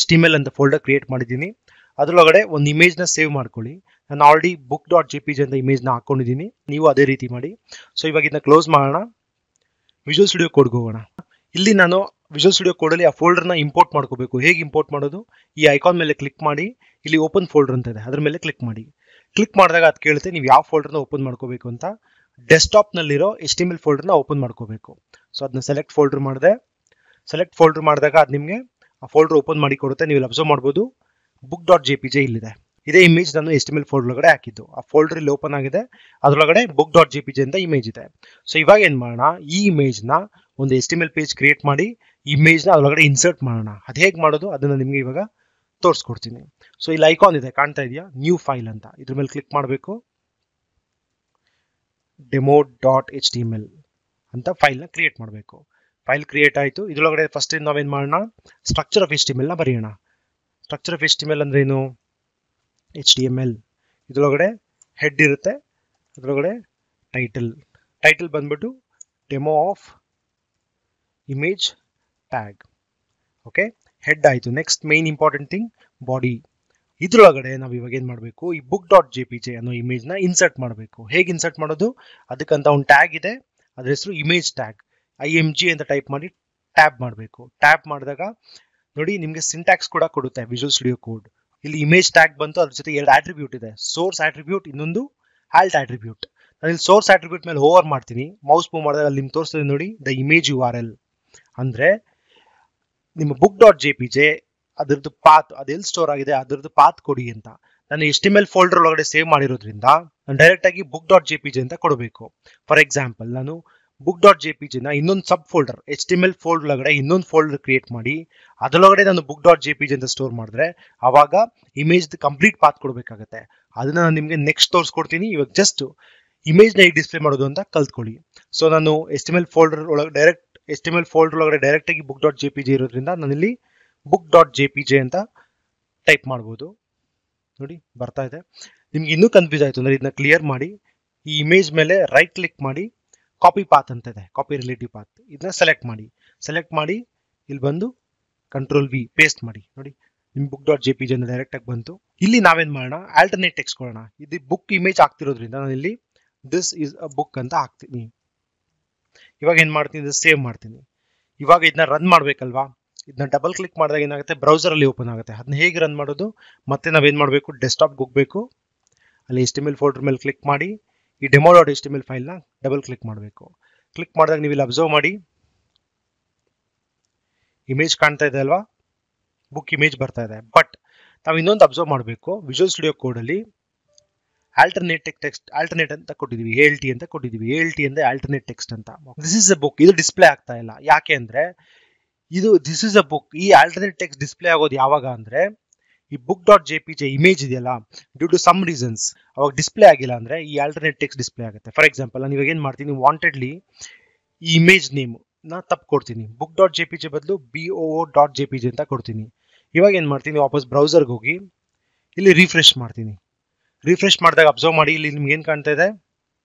HTML ಅಂತ ಫೋಲ್ಡರ್ ಕ್ರಿಯೇಟ್ ಮಾಡಿದ್ದೀನಿ. ಅದ್ರೊಳಗಡೆ ಒಂದು ಇಮೇಜ್ ನ ಸೇವ್ ಮಾಡ್ಕೊಳ್ಳಿ. ನಾನು ಆಲ್ರೆಡಿ book.jpg ಅಂತ ಇಮೇಜ್ ನ ಹಾಕೊಂಡಿದ್ದೀನಿ, ನೀವು ಅದೇ ರೀತಿ ಮಾಡಿ. ಸೊ ಇವಾಗ ಇದನ್ನ ಕ್ಲೋಸ್ ಮಾಡೋಣ, ವಿಜುವಲ್ ಸ್ಟುಡಿಯೋ ಕೋಡ್ ಹೋಗೋಣ. ಇಲ್ಲಿ ನಾನು ವಿಜುವಲ್ ಸ್ಟುಡಿಯೋ ಕೋಡ್ ಅಲ್ಲಿ ಆ ಫೋಲ್ಡರ್ ನ ಇಂಪೋರ್ಟ್ ಮಾಡ್ಕೋಬೇಕು. ಹೇಗೆ ಇಂಪೋರ್ಟ್ ಮಾಡೋದು, ಈ ಐಕಾನ್ ಮೇಲೆ ಕ್ಲಿಕ್ ಮಾಡಿ, ಇಲ್ಲಿ ಓಪನ್ ಫೋಲ್ಡರ್ ಅಂತ ಇದೆ ಅದ್ರ ಮೇಲೆ ಕ್ಲಿಕ್ ಮಾಡಿ. ಕ್ಲಿಕ್ ಮಾಡಿದಾಗ ಅದು ಕೇಳುತ್ತೆ ನೀವು ಯಾವ ಫೋಲ್ಡರ್ ನ ಓಪನ್ ಮಾಡ್ಕೋಬೇಕು ಅಂತ. ಡೆಸ್ಕ್ಟಾಪ್ ನಲ್ಲಿರೋ HTML ಫೋಲ್ಡರ್ ನ ಓಪನ್ ಮಾಡ್ಕೋಬೇಕು. ಸೊ ಅದನ್ನ ಸೆಲೆಕ್ಟ್ ಫೋಲ್ಡರ್ ಮಾಡಿದೆ. ಸೆಲೆಕ್ಟ್ ಫೋಲ್ಡರ್ ಮಾಡಿದಾಗ ಅದು ನಿಮಗೆ ಆ ಫೋಲ್ಡರ್ ಓಪನ್ ಮಾಡಿ ಕೊಡುತ್ತೆ. ನೀವು ಅಬ್ಸರ್ವ್ ಮಾಡ್ಬೋದು book.jpg ಇಲ್ಲಿದೆ. ಇದೇ ಇಮೇಜ್ ನಾನು HTML ಫೋಲ್ಡರ್ ಒಳಗಡೆ ಹಾಕಿದ್ದು. ಆ ಫೋಲ್ಡರ್ ಇಲ್ಲಿ ಓಪನ್ ಆಗಿದೆ, ಅದರೊಳಗಡೆ book.jpg ಅಂತ ಇಮೇಜ್ ಇದೆ. ಸೊ ಇವಾಗ ಏನ್ ಮಾಡೋಣ, ಈ ಇಮೇಜ್ ನ ಒಂದು HTML ಪೇಜ್ ಕ್ರಿಯೇಟ್ ಮಾಡಿ ಇಮೇಜ್ ನ ಅದರೊಳಗಡೆ ಇನ್ಸರ್ಟ್ ಮಾಡೋಣ. ಅದು ಹೇಗೆ ಮಾಡೋದು ಅದನ್ನ ನಿಮ್ಗೆ ಇವಾಗ ತೋರಿಸ್ಕೊಡ್ತೀನಿ. ಸೊ ಇಲ್ಲಿ ಐಕಾನ್ ಇದೆ, ಕಾಣ್ತಾ ಇದೆಯಾ, ನ್ಯೂ ಫೈಲ್ ಅಂತ, ಇದ್ರ ಮೇಲೆ ಕ್ಲಿಕ್ ಮಾಡಬೇಕು. demo.html ಅಂತ ಫೈಲ್ ನ ಕ್ರಿಯೇಟ್ ಮಾಡಬೇಕು. ಫೈಲ್ ಕ್ರಿಯೇಟ್ ಆಯ್ತು. ಇದ್ರೊಳಗಡೆ ಫಸ್ಟ್ ನಾವೇನ್ ಮಾಡೋಣ, ಸ್ಟ್ರಕ್ಚರ್ ಆಫ್ HTML ನ ಬರೆಯೋಣ. ಸ್ಟ್ರಕ್ಚರ್ ಆಫ್ HTML ಅಂದ್ರೆ ಏನು, HTML ಇದ್ರೊಳಗಡೆ ಹೆಡ್ ಇರುತ್ತೆ, ಅದ್ರೊಳಗಡೆ ಟೈಟಲ್ ಬಂದ್ಬಿಟ್ಟು demo of image tag. Okay, head ಆಯ್ತು. Next main important thing body. ಇದ್ರೊಳಗಡೆ ನಾವು ಇವಾಗ ಏನ್ ಮಾಡಬೇಕು, ಈ book.jpg ಅನ್ನೋ ಇಮೇಜ್ ನ ಇನ್ಸರ್ಟ್ ಮಾಡಬೇಕು. ಹೇಗೆ ಇನ್ಸರ್ಟ್ ಮಾಡೋದು, ಅದಕ್ಕಂತ ಒಂದು ಟ್ಯಾಗ್ ಇದೆ, ಅದ್ರ ಹೆಸರು ಇಮೇಜ್ ಟ್ಯಾಗ್. IMG ಅಂತ ಟೈಪ್ ಮಾಡಿ ಟ್ಯಾಬ್ ಮಾಡಬೇಕು. ಟ್ಯಾಬ್ ಮಾಡಿದಾಗ ನೋಡಿ ನಿಮ್ಗೆ ಸಿಂಟ್ಯಾಕ್ಸ್ ಕೂಡ ಕೊಡುತ್ತೆ ವಿಜುವಲ್ ಸ್ಟುಡಿಯೋ ಕೋಡ್. ಇಲ್ಲಿ ಇಮೇಜ್ ಟ್ಯಾಗ್ ಬಂತು, ಅದ್ರ ಜೊತೆ 2 ಆಟ್ರಿಬ್ಯೂಟ್ ಇದೆ, ಸೋರ್ಸ್ ಆಟ್ರಿಬ್ಯೂಟ್, ಇನ್ನೊಂದು ಆಲ್ಟ್ ಆಟ್ರಿಬ್ಯೂಟ್. ನಾನು ಇಲ್ಲಿ ಸೋರ್ಸ್ ಆಟ್ರಿಬ್ಯೂಟ್ ಮೇಲೆ ಓವರ್ ಮಾಡ್ತೀನಿ, ಮೌಸ್ ಮೂವ್ ಮಾಡಿದಾಗ ಅಲ್ಲಿ ನಿಮ್ಗೆ ತೋರಿಸ್ತದೆ ನೋಡಿ ದ ಇಮೇಜ್ URL. ಅಂದ್ರೆ ನಿಮ್ಮ book.jpg ಅದ್ರದ್ದು ಪಾತ್ ಅದೆಲ್ಲಿ ಸ್ಟೋರ್ ಆಗಿದೆ ಅದ್ರದ್ದು ಪಾತ್ ಕೊಡಿ ಅಂತ. ನಾನು HTML ಫೋಲ್ಡರ್ ಒಳಗಡೆ ಸೇವ್ ಮಾಡಿರೋದ್ರಿಂದ ನಾನು ಡೈರೆಕ್ಟ್ ಆಗಿ book.jpg ಅಂತ ಕೊಡಬೇಕು. ಫಾರ್ ಎಕ್ಸಾಂಪಲ್ ನಾನು book.jpg ನ ಇನ್ನೊಂದು ಸಬ್ ಫೋಲ್ಡರ್ HTML ಫೋಲ್ಡರ್ ಒಳಗಡೆ ಇನ್ನೊಂದು ಫೋಲ್ಡರ್ ಕ್ರಿಯೇಟ್ ಮಾಡಿ ಅದರೊಳಗಡೆ ನಾನು book.jpg ಅಂತ ಸ್ಟೋರ್ ಮಾಡಿದ್ರೆ ಅವಾಗ ಇಮೇಜ್ ಕಂಪ್ಲೀಟ್ ಪಾತ್ ಕೊಡಬೇಕಾಗತ್ತೆ. ಅದನ್ನ ನಾನು ನಿಮಗೆ ನೆಕ್ಸ್ಟ್ ತೋರಿಸ್ಕೊಡ್ತೀನಿ. ಇವಾಗ ಜಸ್ಟ್ ಇಮೇಜ್ ನ ಹೇಗೆ ಡಿಸ್ಪ್ಲೇ ಮಾಡೋದು ಅಂತ ಕಲ್ತ್ಕೊಳ್ಳಿ. ಸೊ ನಾನು HTML ಫೋಲ್ಡರ್ ಒಳಗಡೆ ಡೈರೆಕ್ಟ್ ಆಗಿ book.jpg ಇರೋದ್ರಿಂದ ನಾನಿಲ್ಲಿ book.jpg ಅಂತ ಟೈಪ್ ಮಾಡ್ಬೋದು. ನೋಡಿ ಬರ್ತಾ ಇದೆ. ನಿಮ್ಗೆ ಇನ್ನೂ ಕನ್ಫ್ಯೂಸ್ ಆಯ್ತು ಅಂದ್ರೆ ಇದನ್ನ ಕ್ಲಿಯರ್ ಮಾಡಿ ಈ ಇಮೇಜ್ ಮೇಲೆ ರೈಟ್ ಕ್ಲಿಕ್ ಮಾಡಿ ಕಾಪಿ ಪಾತ್ ಅಂತ ಇದೆ, ಕಾಪಿ ರಿಲೇಟಿವ್ ಪಾತ್, ಇದನ್ನ ಸೆಲೆಕ್ಟ್ ಮಾಡಿ ಇಲ್ಲಿ ಬಂದು Ctrl+V ಪೇಸ್ಟ್ ಮಾಡಿ. ನೋಡಿ ನಿಮ್ book.jpg ಅಂತ ಡೈರೆಕ್ಟ್ ಆಗಿ ಬಂತು. ಇಲ್ಲಿ ನಾವೇನ್ ಮಾಡೋಣ, ಆಲ್ಟರ್ನೇಟ್ ಟೆಕ್ಸ್ಟ್ ಕೊಡೋಣ. ಇದು ಬುಕ್ ಇಮೇಜ್ ಆಗ್ತಿರೋದ್ರಿಂದ ನಾನು ಇಲ್ಲಿ ದಿಸ್ ಇಸ್ ಅ ಬುಕ್ ಅಂತ ಹಾಕ್ತೀನಿ. ಇವಾಗ ಏನ್ ಮಾಡ್ತೀನಿ, ಇದು ಸೇವ್ ಮಾಡ್ತೀನಿ. ಇವಾಗ ಇದನ್ನ ರನ್ ಮಾಡ್ಬೇಕಲ್ವಾ, ಇದನ್ನ ಡಬಲ್ ಕ್ಲಿಕ್ ಮಾಡಿದಾಗ ಏನಾಗುತ್ತೆ, ಬ್ರೌಸರ್ ಅಲ್ಲಿ ಓಪನ್ ಆಗುತ್ತೆ. ಅದನ್ನ ಹೇಗೆ ರನ್ ಮಾಡೋದು, ಮತ್ತೆ ನಾವೇನ್ ಮಾಡಬೇಕು, ಡೆಸ್ಕ್ಟಾಪ್ಗೆ ಹೋಗ್ಬೇಕು, ಅಲ್ಲಿ HTML ಫೋಲ್ಡರ್ ಮೇಲೆ ಕ್ಲಿಕ್ ಮಾಡಿ ಈ demo.html ಫೈಲ್ನ ಡಬಲ್ ಕ್ಲಿಕ್ ಮಾಡಬೇಕು. ಕ್ಲಿಕ್ ಮಾಡಿದಾಗ ನೀವು ಇಲ್ಲಿ ಅಬ್ಸರ್ವ್ ಮಾಡಿ ಇಮೇಜ್ ಕಾಣ್ತಾ ಇದೆ ಅಲ್ವಾ, ಬುಕ್ ಇಮೇಜ್ ಬರ್ತಾ ಇದೆ. ಬಟ್ ನಾವು ಇನ್ನೊಂದು ಅಬ್ಸರ್ವ್ ಮಾಡಬೇಕು, ವಿಜುವಲ್ ಸ್ಟುಡಿಯೋ ಕೋಡ್ ಅಲ್ಲಿ ಆಲ್ಟರ್ನೇಟ್ ಅಂತ ಕೊಟ್ಟಿದೀವಿ, ALT ಅಂತ ಕೊಟ್ಟಿದೀವಿ. ALT ಅಂದ್ರೆ ಆಲ್ಟರ್ನೇಟ್ ಟೆಕ್ಸ್ಟ್ ಅಂತ. ದಿಸ್ ಇಸ್ ಅ ಬುಕ್, ಇದು ಡಿಸ್ಪ್ಲೇ ಆಗ್ತಾ ಇಲ್ಲ. ಯಾಕೆ ಅಂದ್ರೆ ಇದು ದಿಸ್ ಇಸ್ ಅ ಬುಕ್, ಈ ಆಲ್ಟರ್ನೇಟ್ ಟೆಕ್ಸ್ಟ್ ಡಿಸ್ಪ್ಲೇ ಆಗೋದು ಯಾವಾಗ ಅಂದ್ರೆ ಈ book.jpg ಇಮೇಜ್ ಇದೆಯಲ್ಲ, ಡ್ಯೂ ಟು ಸಮ್ ರೀಸನ್ಸ್ ಅವಾಗ ಡಿಸ್ಪ್ಲೇ ಆಗಿಲ್ಲ ಅಂದ್ರೆ ಈ ಆಲ್ಟರ್ನೇಟ್ ಟೆಕ್ಸ್ಟ್ ಡಿಸ್ಪ್ಲೇ ಆಗುತ್ತೆ. ಫಾರ್ ಎಕ್ಸಾಂಪಲ್ ನಾನು ಇವಾಗ ಏನ್ ಮಾಡ್ತೀನಿ, ವಾಂಟೆಡ್ಲಿ ಈ ಇಮೇಜ್ ನೇಮ್ ನಾ ತಪ್ಪು ಕೊಡ್ತೀನಿ, book.jpg ಬದಲು boo.jpg ಅಂತ ಕೊಡ್ತೀನಿ. ಇವಾಗ ಏನ್ ಮಾಡ್ತೀನಿ, ವಾಪಸ್ ಬ್ರೌಸರ್ಗೆ ಹೋಗಿ ಇಲ್ಲಿ ರಿಫ್ರೆಶ್ ಮಾಡ್ತೀನಿ. ರಿಫ್ರೆಶ್ ಮಾಡಿದಾಗ ಅಬ್ಸರ್ವ್ ಮಾಡಿ ಇಲ್ಲಿ ನಿಮ್ಗೆ ಏನ್ ಕಾಣ್ತಾ ಇದೆ,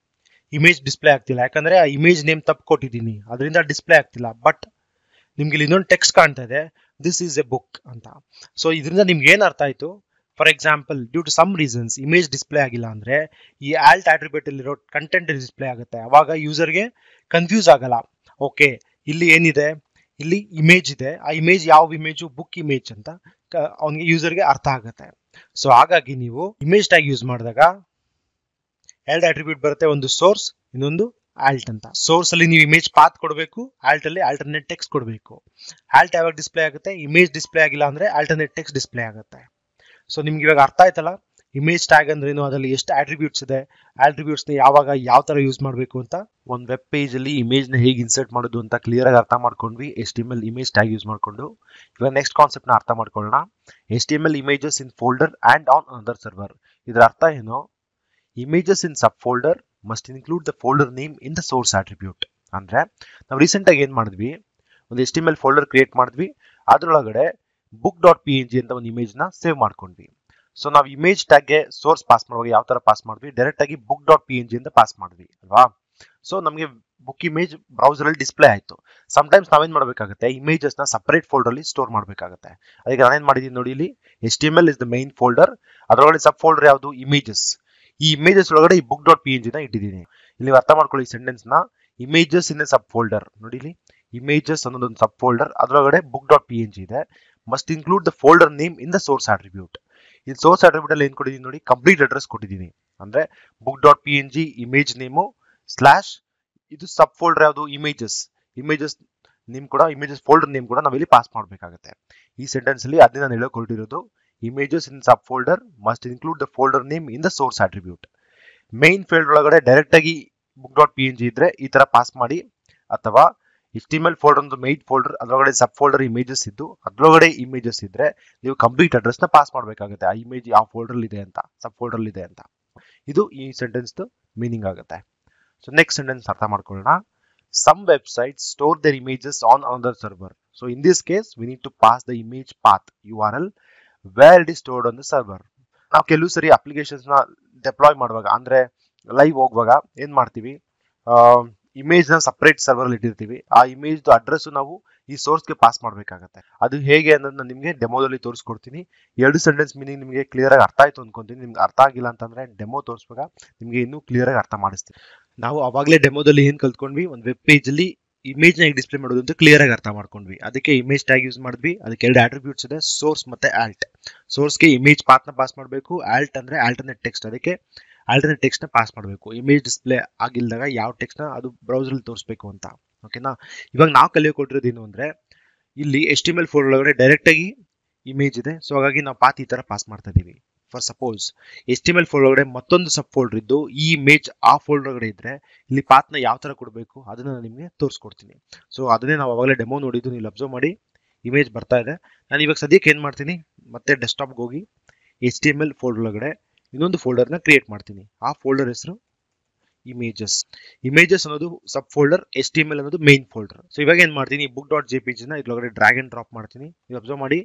ಇಮೇಜ್ ಡಿಸ್ಪ್ಲೇ ಆಗ್ತಿಲ್ಲ. ಯಾಕಂದ್ರೆ ಆ ಇಮೇಜ್ ನೇಮ್ ತಪ್ಪು ಕೊಟ್ಟಿದ್ದೀನಿ, ಅದರಿಂದ ಡಿಸ್ಪ್ಲೇ ಆಗ್ತಿಲ್ಲ. ಬಟ್ ನಿಮ್ಗೆ ಇಲ್ಲಿ ಇನ್ನೊಂದು ಟೆಕ್ಸ್ಟ್ ಕಾಣ್ತಾ ಇದೆ, ದಿಸ್ ಈಸ್ ಎ ಬುಕ್ ಅಂತ. ಸೊ ಇದರಿಂದ ನಿಮ್ಗೆ ಏನ್ ಅರ್ಥ ಆಯ್ತು, for example due to some reasons image display ಆಗಿಲ್ಲ ಅಂದ್ರೆ ಈ ಆಲ್ಟ್ ಆಟ್ರಿಬ್ಯೂಟ್ ಅಲ್ಲಿರೋ ಕಂಟೆಂಟ್ ಡಿಸ್ಪ್ಲೇ ಆಗುತ್ತೆ. ಅವಾಗ ಯೂಸರ್ಗೆ ಕನ್ಫ್ಯೂಸ್ ಆಗಲ್ಲ. ಓಕೆ, ಇಲ್ಲಿ ಏನಿದೆ, ಇಲ್ಲಿ ಇಮೇಜ್ ಇದೆ, ಆ ಇಮೇಜ್ ಯಾವ ಇಮೇಜು, ಬುಕ್ ಇಮೇಜ್ ಅಂತ ಅವನಿಗೆ ಯೂಸರ್ಗೆ ಅರ್ಥ ಆಗುತ್ತೆ. ಸೊ ಹಾಗಾಗಿ ನೀವು ಇಮೇಜ್ ಟ್ಯಾಗ್ ಯೂಸ್ ಮಾಡಿದಾಗ ಎರಡು ಆಟ್ರಿಬ್ಯೂಟ್ ಬರುತ್ತೆ, ಒಂದು ಸೋರ್ಸ್, ಇನ್ನೊಂದು ಆಲ್ಟ್ ಅಂತ. ಸೋರ್ಸ್ ಅಲ್ಲಿ ನೀವು ಇಮೇಜ್ ಪಾತ್ ಕೊಡಬೇಕು, ಆಲ್ಟ್ ಅಲ್ಲಿ ಆಲ್ಟರ್ನೇಟ್ ಟೆಕ್ಸ್ಟ್ ಕೊಡಬೇಕು. ಆಲ್ಟ್ ಯಾವಾಗ ಡಿಸ್ಪ್ಲೇ ಆಗುತ್ತೆ, ಇಮೇಜ್ ಡಿಸ್ಪ್ಲೇ ಆಗಿಲ್ಲ ಅಂದ್ರೆ ಆಲ್ಟರ್ನೇಟ್ ಟೆಕ್ಸ್ಟ್ ಡಿಸ್ಪ್ಲೇ ಆಗುತ್ತೆ. ಸೊ ನಿಮ್ಗೆ ಇವಾಗ ಅರ್ಥ ಆಯ್ತಲ್ಲ ಇಮೇಜ್ ಟ್ಯಾಗ್ ಅಂದ್ರೆ ಏನು, ಅದರಲ್ಲಿ ಎಷ್ಟು ಆಟ್ರಿಬ್ಯೂಟ್ಸ್ ಇದೆ, ಆಟ್ರಿಬ್ಯೂಟ್ಸ್ ನ ಯಾವಾಗ ಯಾವ ತರ ಯೂಸ್ ಮಾಡಬೇಕು ಅಂತ. ಒಂದು ವೆಬ್ ಪೇಜ್ ಅಲ್ಲಿ ಇಮೇಜ್ ನ ಹೇಗೆ ಇನ್ಸರ್ಟ್ ಮಾಡೋದು ಅಂತ ಕ್ಲಿಯರ್ ಆಗಿ ಅರ್ಥ ಮಾಡ್ಕೊಂಡ್ವಿ HTML ಇಮೇಜ್ ಟ್ಯಾಗ್ ಯೂಸ್ ಮಾಡ್ಕೊಂಡು. ಇವಾಗ ನೆಕ್ಸ್ಟ್ ಕಾನ್ಸೆಪ್ಟ್ ನ ಅರ್ಥ ಮಾಡ್ಕೊಳ್ಳೋಣ, HTML images in folder and on another server. ಇದರ ಅರ್ಥ ಏನು, images in sub folder must include the folder name in the source attribute. ಅಂದ್ರೆ ನಾವು ರೀಸೆಂಟ್ ಆಗಿ ಏನ್ ಮಾಡಿದ್ವಿ, ಒಂದು HTML ಫೋಲ್ಡರ್ ಕ್ರಿಯೇಟ್ ಮಾಡಿದ್ವಿ, ಅದ್ರೊಳಗಡೆ book.png ಅಂತ ಒಂದು ಇಮೇಜ್ ನ ಸೇವ್ ಮಾಡ್ಕೊಂಡ್ವಿ. ಸೊ ನಾವು ಇಮೇಜ್ ಟ್ಯಾಗ್ ಗೆ ಸೋರ್ಸ್ ಪಾಸ್ ಮಾಡುವಾಗ ಯಾವ ತರ ಪಾಸ್ ಮಾಡಿದ್ವಿ, ಡೈರೆಕ್ಟ್ ಆಗಿ book.png ಅಂತ ಪಾಸ್ ಮಾಡಿದ್ವಿ ಅಲ್ವಾ. ಸೊ ನಮಗೆ ಬುಕ್ ಇಮೇಜ್ ಬ್ರೌಸರ್ ಅಲ್ಲಿ ಡಿಸ್ಪ್ಲೇ ಆಯ್ತು. ಸಮ್ಟೈಮ್ಸ್ ನಾವೇನ್ ಮಾಡಬೇಕಾಗುತ್ತೆ, ಇಮೇಜಸ್ ನ ಸಪರೇಟ್ ಫೋಲ್ಡರ್ ಅಲ್ಲಿ ಸ್ಟೋರ್ ಮಾಡಬೇಕಾಗುತ್ತೆ. ಅದಕ್ಕೆ ನಾನೇನ್ ಮಾಡಿದೀನಿ ನೋಡಿ, ಇಲ್ಲಿ HTML is the main folder, ಅದರೊಳಗಡೆ ಸಬ್ ಫೋಲ್ಡರ್ ಯಾವುದು, ಇಮೇಜಸ್. ಈ ಇಮೇಜಸ್ ಒಳಗಡೆ ಈ book.png ನ ಇಟ್ಟಿದ್ದೀನಿ. ಇಲ್ಲಿ ಅರ್ಥ ಮಾಡ್ಕೊಳ್ಳಿ ಸೆಂಟೆನ್ಸ್ ನ, images in a sub folder. ನೋಡಿ ಇಲ್ಲಿ ಇಮೇಜಸ್ ಅನ್ನೋದೊಂದು ಸಬ್ ಫೋಲ್ಡರ್, ಅದರೊಳಗಡೆ book.png ಇದೆ, must include the folder name in the source attribute. ಇಲ್ಲಿ ಸೋರ್ಸ್ ಆಟ್ರಿಬ್ಯೂಟ್ ಅಲ್ಲಿ ಏನ್ ಕೊಟ್ಟಿದ್ದೀನಿ ನೋಡಿ, ಕಂಪ್ಲೀಟ್ ಅಡ್ರೆಸ್ ಕೊಟ್ಟಿದ್ದೀನಿ. ಅಂದ್ರೆ book.png ಇಮೇಜ್ ನೇಮು ಸ್ಲಾಶ್ ಇದು ಸಬ್ ಫೋಲ್ಡರ್ ಯಾವುದು, ಇಮೇಜಸ್ ನೇಮ್ ಕೂಡ, ಇಮೇಜಸ್ ಫೋಲ್ಡರ್ ನೇಮ್ ಕೂಡ ನಾವಿಲ್ಲಿ ಪಾಸ್ ಮಾಡಬೇಕಾಗುತ್ತೆ. ಈ ಸೆಂಟೆನ್ಸ್ ಅಲ್ಲಿ ಅದನ್ನ ನಾನು ಹೇಳಕ್ ಹೊರಟಿರೋದು, images in sub folder must include the folder name in the source attribute. Main field ಒಳಗಡೆ ಡೈರೆಕ್ಟ್ ಆಗಿ book.png ಇದ್ರೆ ಈ ತರ ಪಾಸ್ ಮಾಡಿ, ಅಥವಾ HTML ಫೋಲ್ಡರ್ ಒಂದು ಮೈನ್ ಫೋಲ್ಡರ್, ಅದರೊಳಗಡೆ ಸಬ್ ಫೋಲ್ಡರ್ ಇಮೇಜಸ್ ಇದ್ದು ಅದರೊಳಗಡೆ ಇಮೇಜಸ್ ಇದ್ರೆ ನೀವು ಕಂಪ್ಲೀಟ್ ಅಡ್ರೆಸ್ ನ ಪಾಸ್ ಮಾಡಬೇಕಾಗುತ್ತೆ, ಆ ಇಮೇಜ್ ಯಾವ ಫೋಲ್ಡರ್ ಇದೆ ಅಂತ, ಸಬ್ ಫೋಲ್ಡರ್ ಇದೆ ಅಂತ. ಇದು ಈ ಸೆಂಟೆನ್ಸ್ ಮೀನಿಂಗ್ ಆಗುತ್ತೆ. ಸೊ ನೆಕ್ಸ್ಟ್ ಸೆಂಟೆನ್ಸ್ ಅರ್ಥ ಮಾಡ್ಕೊಳ್ಳೋಣ. Some websites store their images on another server. So in this case we need to pass the image path URL where it is stored on the server. ನಾವು ಕೆಲವು ಸರಿ applications ನ deploy ಮಾಡುವಾಗ ಅಂದ್ರೆ live ಹೋಗುವಾಗ ಏನ್ ಮಾಡ್ತೀವಿ, ಇಮೇಜ್ ನ ಸಪರೇಟ್ ಸರ್ವರ್ ಅಲ್ಲಿ ಇಟ್ಟಿರ್ತೀವಿ, ಆ ಇಮೇಜ್ ಅಡ್ರೆಸ್ ನಾವು ಈ ಸೋರ್ಸ್ ಗೆ ಪಾಸ್ ಮಾಡಬೇಕಾಗುತ್ತೆ. ಅದು ಹೇಗೆ ಅನ್ನೋದನ್ನ ನಿಮ್ಗೆ ಡೆಮೋದಲ್ಲಿ ತೋರಿಸ್ಕೊಡ್ತೀನಿ. ಎರಡು ಸೆಂಟೆನ್ಸ್ ಮೀನಿಂಗ್ ನಿಮಗೆ ಕ್ಲಿಯರ್ ಆಗಿ ಅರ್ಥ ಆಯ್ತು ಅನ್ಕೊಂತೀನಿ. ನಿಮ್ಗೆ ಅರ್ಥ ಆಗಿಲ್ಲ ಅಂತಂದ್ರೆ ಡೆಮೋ ತೋರಿಸುವಾಗ ನಿಮ್ಗೆ ಇನ್ನೂ ಕ್ಲಿಯರ್ ಆಗಿ ಅರ್ಥ ಮಾಡಿಸ್ತೀನಿ. ನಾವು ಅವಾಗಲೇ ಡೆಮೋದಲ್ಲಿ ಏನ್ ಕಲ್ತ್ಕೊಂಡ್ವಿ, ಒಂದು ವೆಬ್ ಪೇಜ್ ಅಲ್ಲಿ ಇಮೇಜ್ ನ ಡಿಸ್ಪ್ಲೇ ಮಾಡೋದು ಅಂತ ಕ್ಲಿಯರ್ ಆಗಿ ಅರ್ಥ ಮಾಡ್ಕೊಂಡ್ವಿ. ಅದಕ್ಕೆ ಇಮೇಜ್ ಟ್ಯಾಗ್ ಯೂಸ್ ಮಾಡಿದ್ವಿ. ಅದಕ್ಕೆ ಎರಡು ಆಟ್ರಿಬ್ಯೂಟ್ಸ್ ಇದೆ, ಸೋರ್ಸ್ ಮತ್ತೆ ಆಲ್ಟ್. ಸೋರ್ಸ್ಗೆ ಇಮೇಜ್ ಪಾತ್ ನ ಪಾಸ್ ಮಾಡಬೇಕು, ಆಲ್ಟ್ ಅಂದ್ರೆ ಆಲ್ಟರ್ನೇಟ್ ಟೆಕ್ಸ್ಟ್, ಅದಕ್ಕೆ ಆಲ್ಟರ್ನೇಟ್ ಟೆಕ್ಸ್ಟ್ ನ ಪಾಸ್ ಮಾಡಬೇಕು. ಇಮೇಜ್ ಡಿಸ್ಪ್ಲೇ ಆಗಿಲ್ದಾಗ ಯಾವ ಟೆಕ್ಸ್ಟ್ ನ ಅದು ಬ್ರೌಸರ್ ಅಲ್ಲಿ ತೋರಿಸಬೇಕು ಅಂತ. ಓಕೆನಾ. ಇವಾಗ ನಾವು ಕಲಿಯೋಕೊಟ್ಟಿರೋದು ಏನು ಅಂದ್ರೆ, ಇಲ್ಲಿ HTML ಫೋಲ್ಡರ್ ಒಳಗಡೆ ಡೈರೆಕ್ಟ್ ಆಗಿ ಇಮೇಜ್ ಇದೆ. ಸೊ ಹಾಗಾಗಿ ನಾವು ಪಾತ್ ಈ ತರ ಪಾಸ್ ಮಾಡ್ತಾ ಇದೀವಿ. ಫಾರ್ ಸಪೋಸ್ HTML ಫೋಲ್ಡರ್ ಒಳಗಡೆ ಮತ್ತೊಂದು ಸಬ್ ಫೋಲ್ಡರ್ ಇದ್ದು ಈ ಇಮೇಜ್ ಆ ಫೋಲ್ಡರ್ ಒಳಗಡೆ ಇದ್ರೆ ಇಲ್ಲಿ ಪಾತ್ನ ಯಾವ ತರ ಕೊಡಬೇಕು ಅದನ್ನ ನಾನು ನಿಮಗೆ ತೋರಿಸ್ಕೊಡ್ತೀನಿ. ಸೊ ಅದನ್ನೇ ನಾವು ಅವಾಗಲೇ ಡೆಮೋ ನೋಡಿದ್ದು, ನೀವು ಅಬ್ಸರ್ವ್ ಮಾಡಿ ಇಮೇಜ್ ಬರ್ತಾ ಇದೆ. ನಾನು ಇವಾಗ ಸದ್ಯಕ್ಕೆ ಏನ್ ಮಾಡ್ತೀನಿ, ಮತ್ತೆ ಡೆಸ್ಕ್ಟಾಪ್ಗೆ ಹೋಗಿ HTML ಫೋಲ್ಡರ್ ಒಳಗಡೆ ಇನ್ನೊಂದು ಫೋಲ್ಡರ್ನ ಕ್ರಿಯೇಟ್ ಮಾಡ್ತೀನಿ. ಆ ಫೋಲ್ಡರ್ ಹೆಸರು ಇಮೇಜಸ್. ಇಮೇಜಸ್ ಅನ್ನೋದು ಸಬ್ ಫೋಲ್ಡರ್, HTML ಅನ್ನೋದು ಮೇನ್ ಫೋಲ್ಡರ್. ಸೊ ಇವಾಗ ಏನ್ ಮಾಡ್ತೀನಿ, book.jpg ನ ಇದ್ರೊಳಗಡೆ ಡ್ರ್ಯಾಗ್ ಅಂಡ್ ಡ್ರಾಪ್ ಮಾಡ್ತೀನಿ. ನೀವು ಅಬ್ಸರ್ವ್ ಮಾಡಿ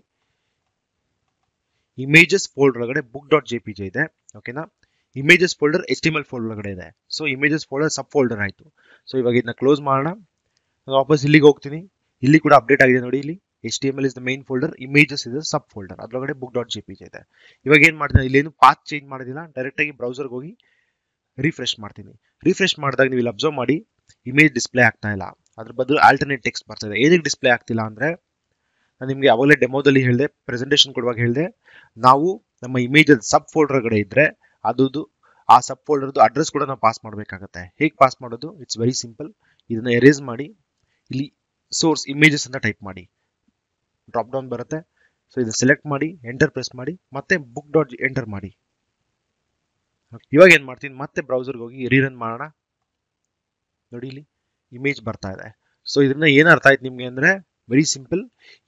ಇಮೇಜಸ್ ಫೋಲ್ಡರ್ ಒಳಗಡೆ book.jpg ಇದೆ. ಓಕೆನಾ, ಇಮೇಜಸ್ ಫೋಲ್ಡರ್ HTML ಫೋಲ್ಡರ್ ಒಳಗಡೆ ಇದೆ. ಸೊ ಇಮೇಜಸ್ ಫೋಲ್ಡರ್ ಸಬ್ ಫೋಲ್ಡರ್ ಆಯ್ತು. ಸೊ ಇವಾಗ ಇದನ್ನ ಕ್ಲೋಸ್ ಮಾಡೋಣ. ನಾನು ವಾಪಸ್ ಇಲ್ಲಿಗೆ ಹೋಗ್ತೀನಿ. ಇಲ್ಲಿ ಕೂಡ ಅಪ್ಡೇಟ್ ಆಗಿದೆ ನೋಡಿ. ಇಲ್ಲಿ HTML is the main folder, images is sub folder, ಅದರೊಳಗಡೆ book.jpg ಇದೆ. ಇವಾಗ ಏನ್ ಮಾಡ್ತೀನಿ, ಇಲ್ಲೇನು ಪಾತ್ ಚೇಂಜ್ ಮಾಡೋದಿಲ್ಲ, ಡೈರೆಕ್ಟ್ ಆಗಿ ಬ್ರೌಸರ್ಗೆ ಹೋಗಿ ರಿಫ್ರೆಶ್ ಮಾಡ್ತೀನಿ. ರಿಫ್ರೆಶ್ ಮಾಡಿದಾಗ ನೀವು ಇಲ್ಲಿ ಅಬ್ಸರ್ವ್ ಮಾಡಿ ಇಮೇಜ್ ಡಿಸ್ಪ್ಲೇ ಆಗ್ತಾ ಇಲ್ಲ, ಅದ್ರ ಬದಲು ಆಲ್ಟರ್ನೇಟ್ ಟೆಕ್ಸ್ಟ್ ಬರ್ತಾ ಇದೆ. ಏನಕ್ಕೆ ಡಿಸ್ಪ್ಲೇ ಆಗ್ತಿಲ್ಲ ಅಂದ್ರೆ, ನಾನು ನಿಮಗೆ ಅವಾಗಲೇ ಡೆಮೋದಲ್ಲಿ ಹೇಳಿದೆ, ಪ್ರೆಸೆಂಟೇಷನ್ ಕೊಡುವಾಗ ಹೇಳಿದೆ, ನಾವು ನಮ್ಮ ಇಮೇಜ್ ಸಬ್ ಫೋಲ್ಡರ್ ಕಡೆ ಇದ್ರೆ ಅದು ಆ ಸಬ್ ಫೋಲ್ಡರ್ದು ಅಡ್ರೆಸ್ ಕೂಡ ನಾವು ಪಾಸ್ ಮಾಡಬೇಕಾಗುತ್ತೆ. ಹೇಗೆ ಪಾಸ್ ಮಾಡೋದು, ಇಟ್ಸ್ ವೆರಿ ಸಿಂಪಲ್. ಇದನ್ನ ಎರೇಸ್ ಮಾಡಿ ಇಲ್ಲಿ ಸೋರ್ಸ್ ಇಮೇಜಸ್ ಅಂತ ಟೈಪ್ ಮಾಡಿ, ಡ್ರಾಪ್ ಡೌನ್ ಬರುತ್ತೆ. ಸೊ ಇದನ್ನ ಸೆಲೆಕ್ಟ್ ಮಾಡಿ ಎಂಟರ್ ಪ್ರೆಸ್ ಮಾಡಿ ಮತ್ತೆ book.jpg ಎಂಟರ್ ಮಾಡಿ. ಇವಾಗ ಏನ್ ಮಾಡ್ತೀನಿ, ಮತ್ತೆ ಬ್ರೌಸರ್ಗೆ ಹೋಗಿ ರೀರನ್ ಮಾಡೋಣ. ನೋಡಿ ಇಲ್ಲಿ ಇಮೇಜ್ ಬರ್ತಾ ಇದೆ. ಸೊ ಇದನ್ನ ಏನ್ ಅರ್ಥ ಆಯ್ತು ನಿಮ್ಗೆ ಅಂದ್ರೆ, ವೆರಿ ಸಿಂಪಲ್.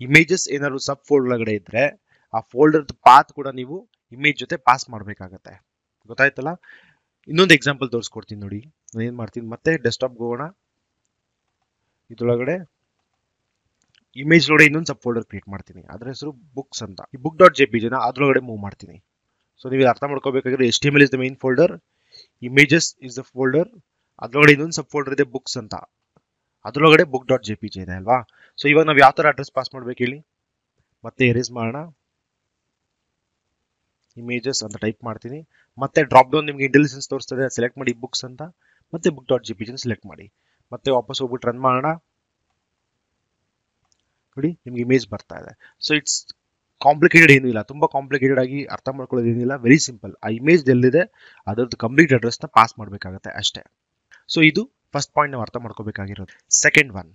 ಇಮೇಜಸ್ ಏನಾದ್ರು ಸಬ್ ಫೋಲ್ಡರ್ ಒಳಗಡೆ ಇದ್ರೆ ಆ ಫೋಲ್ಡರ್ ಪಾತ್ ಕೂಡ ನೀವು ಇಮೇಜ್ ಜೊತೆ ಪಾಸ್ ಮಾಡಬೇಕಾಗತ್ತೆ. ಗೊತ್ತಾಯ್ತಲ್ಲ. ಇನ್ನೊಂದು ಎಕ್ಸಾಂಪಲ್ ತೋರಿಸ್ಕೊಡ್ತೀನಿ ನೋಡಿ. ನಾನು ಏನ್ ಮಾಡ್ತೀನಿ, ಮತ್ತೆ ಡೆಸ್ಕ್ಟಾಪ್ಗೆ ಹೋಗೋಣ. ಇದ್ರೊಳಗಡೆ ಇಮೇಜ್ ಒಳಗಡೆ ಇನ್ನೊಂದು ಸಬ್ ಫೋಲ್ಡರ್ ಕ್ರಿಯೇಟ್ ಮಾಡ್ತೀನಿ, ಅದ್ರ ಹೆಸರು ಬುಕ್ಸ್ ಅಂತ. ಈ book.jpg ನ ಅದ್ರೊಳಗಡೆ ಮೂವ್ ಮಾಡ್ತೀನಿ. ಸೊ ನೀವು ಅರ್ಥ ಮಾಡ್ಕೋಬೇಕಾದ್ರೆ HTML is the main folder, images is the folder, ಅದ್ರೊಳಗಡೆ ಇನ್ನೊಂದು ಸಬ್ ಫೋಲ್ಡರ್ ಇದೆ ಬುಕ್ಸ್ ಅಂತ, ಅದ್ರೊಳಗಡೆ book.jpg ಇದೆ ಅಲ್ವಾ. ಸೊ ಇವಾಗ ನಾವು ಯಾವ ತರ ಅಡ್ರೆಸ್ ಪಾಸ್ ಮಾಡ್ಬೇಕು ಹೇಳಿ. ಮತ್ತೆ ಎರೇಸ್ ಮಾಡೋಣ, ಇಮೇಜಸ್ ಅಂತ ಟೈಪ್ ಮಾಡ್ತೀನಿ. ಮತ್ತೆ ಡ್ರಾಪ್ ಡೌನ್ ನಿಮ್ಗೆ ಇಂಟೆಲಿಜೆನ್ಸ್ ತೋರಿಸ್ತದೆ, ಸೆಲೆಕ್ಟ್ ಮಾಡಿ ಬುಕ್ಸ್ ಅಂತ, ಮತ್ತೆ book.jpg ಸೆಲೆಕ್ಟ್ ಮಾಡಿ, ಮತ್ತೆ ವಾಪಸ್ ಹೋಗ್ಬಿಟ್ಟು ರನ್ ಮಾಡೋಣ. ನೋಡಿ ನಿಮ್ಗೆ ಇಮೇಜ್ ಬರ್ತಾ ಇದೆ. ಸೊ ಇಟ್ಸ್ ಕಾಂಪ್ಲಿಕೇಟೆಡ್ ಏನೂ ಇಲ್ಲ, ತುಂಬಾ ಕಾಂಪ್ಲಿಕೇಟೆಡ್ ಆಗಿ ಅರ್ಥ ಮಾಡ್ಕೊಳ್ಳೋದು ಏನಿಲ್ಲ, ವೆರಿ ಸಿಂಪಲ್. ಆ ಇಮೇಜ್ ಎಲ್ಲಿದೆ ಅದರದ್ದು ಕಂಪ್ಲೀಟ್ ಅಡ್ರೆಸ್ನ ಪಾಸ್ ಮಾಡಬೇಕಾಗುತ್ತೆ ಅಷ್ಟೇ. ಸೊ ಇದು ಫಸ್ಟ್ ಪಾಯಿಂಟ್ ನಾವು ಅರ್ಥ ಮಾಡ್ಕೋಬೇಕಾಗಿರೋದು. Second one,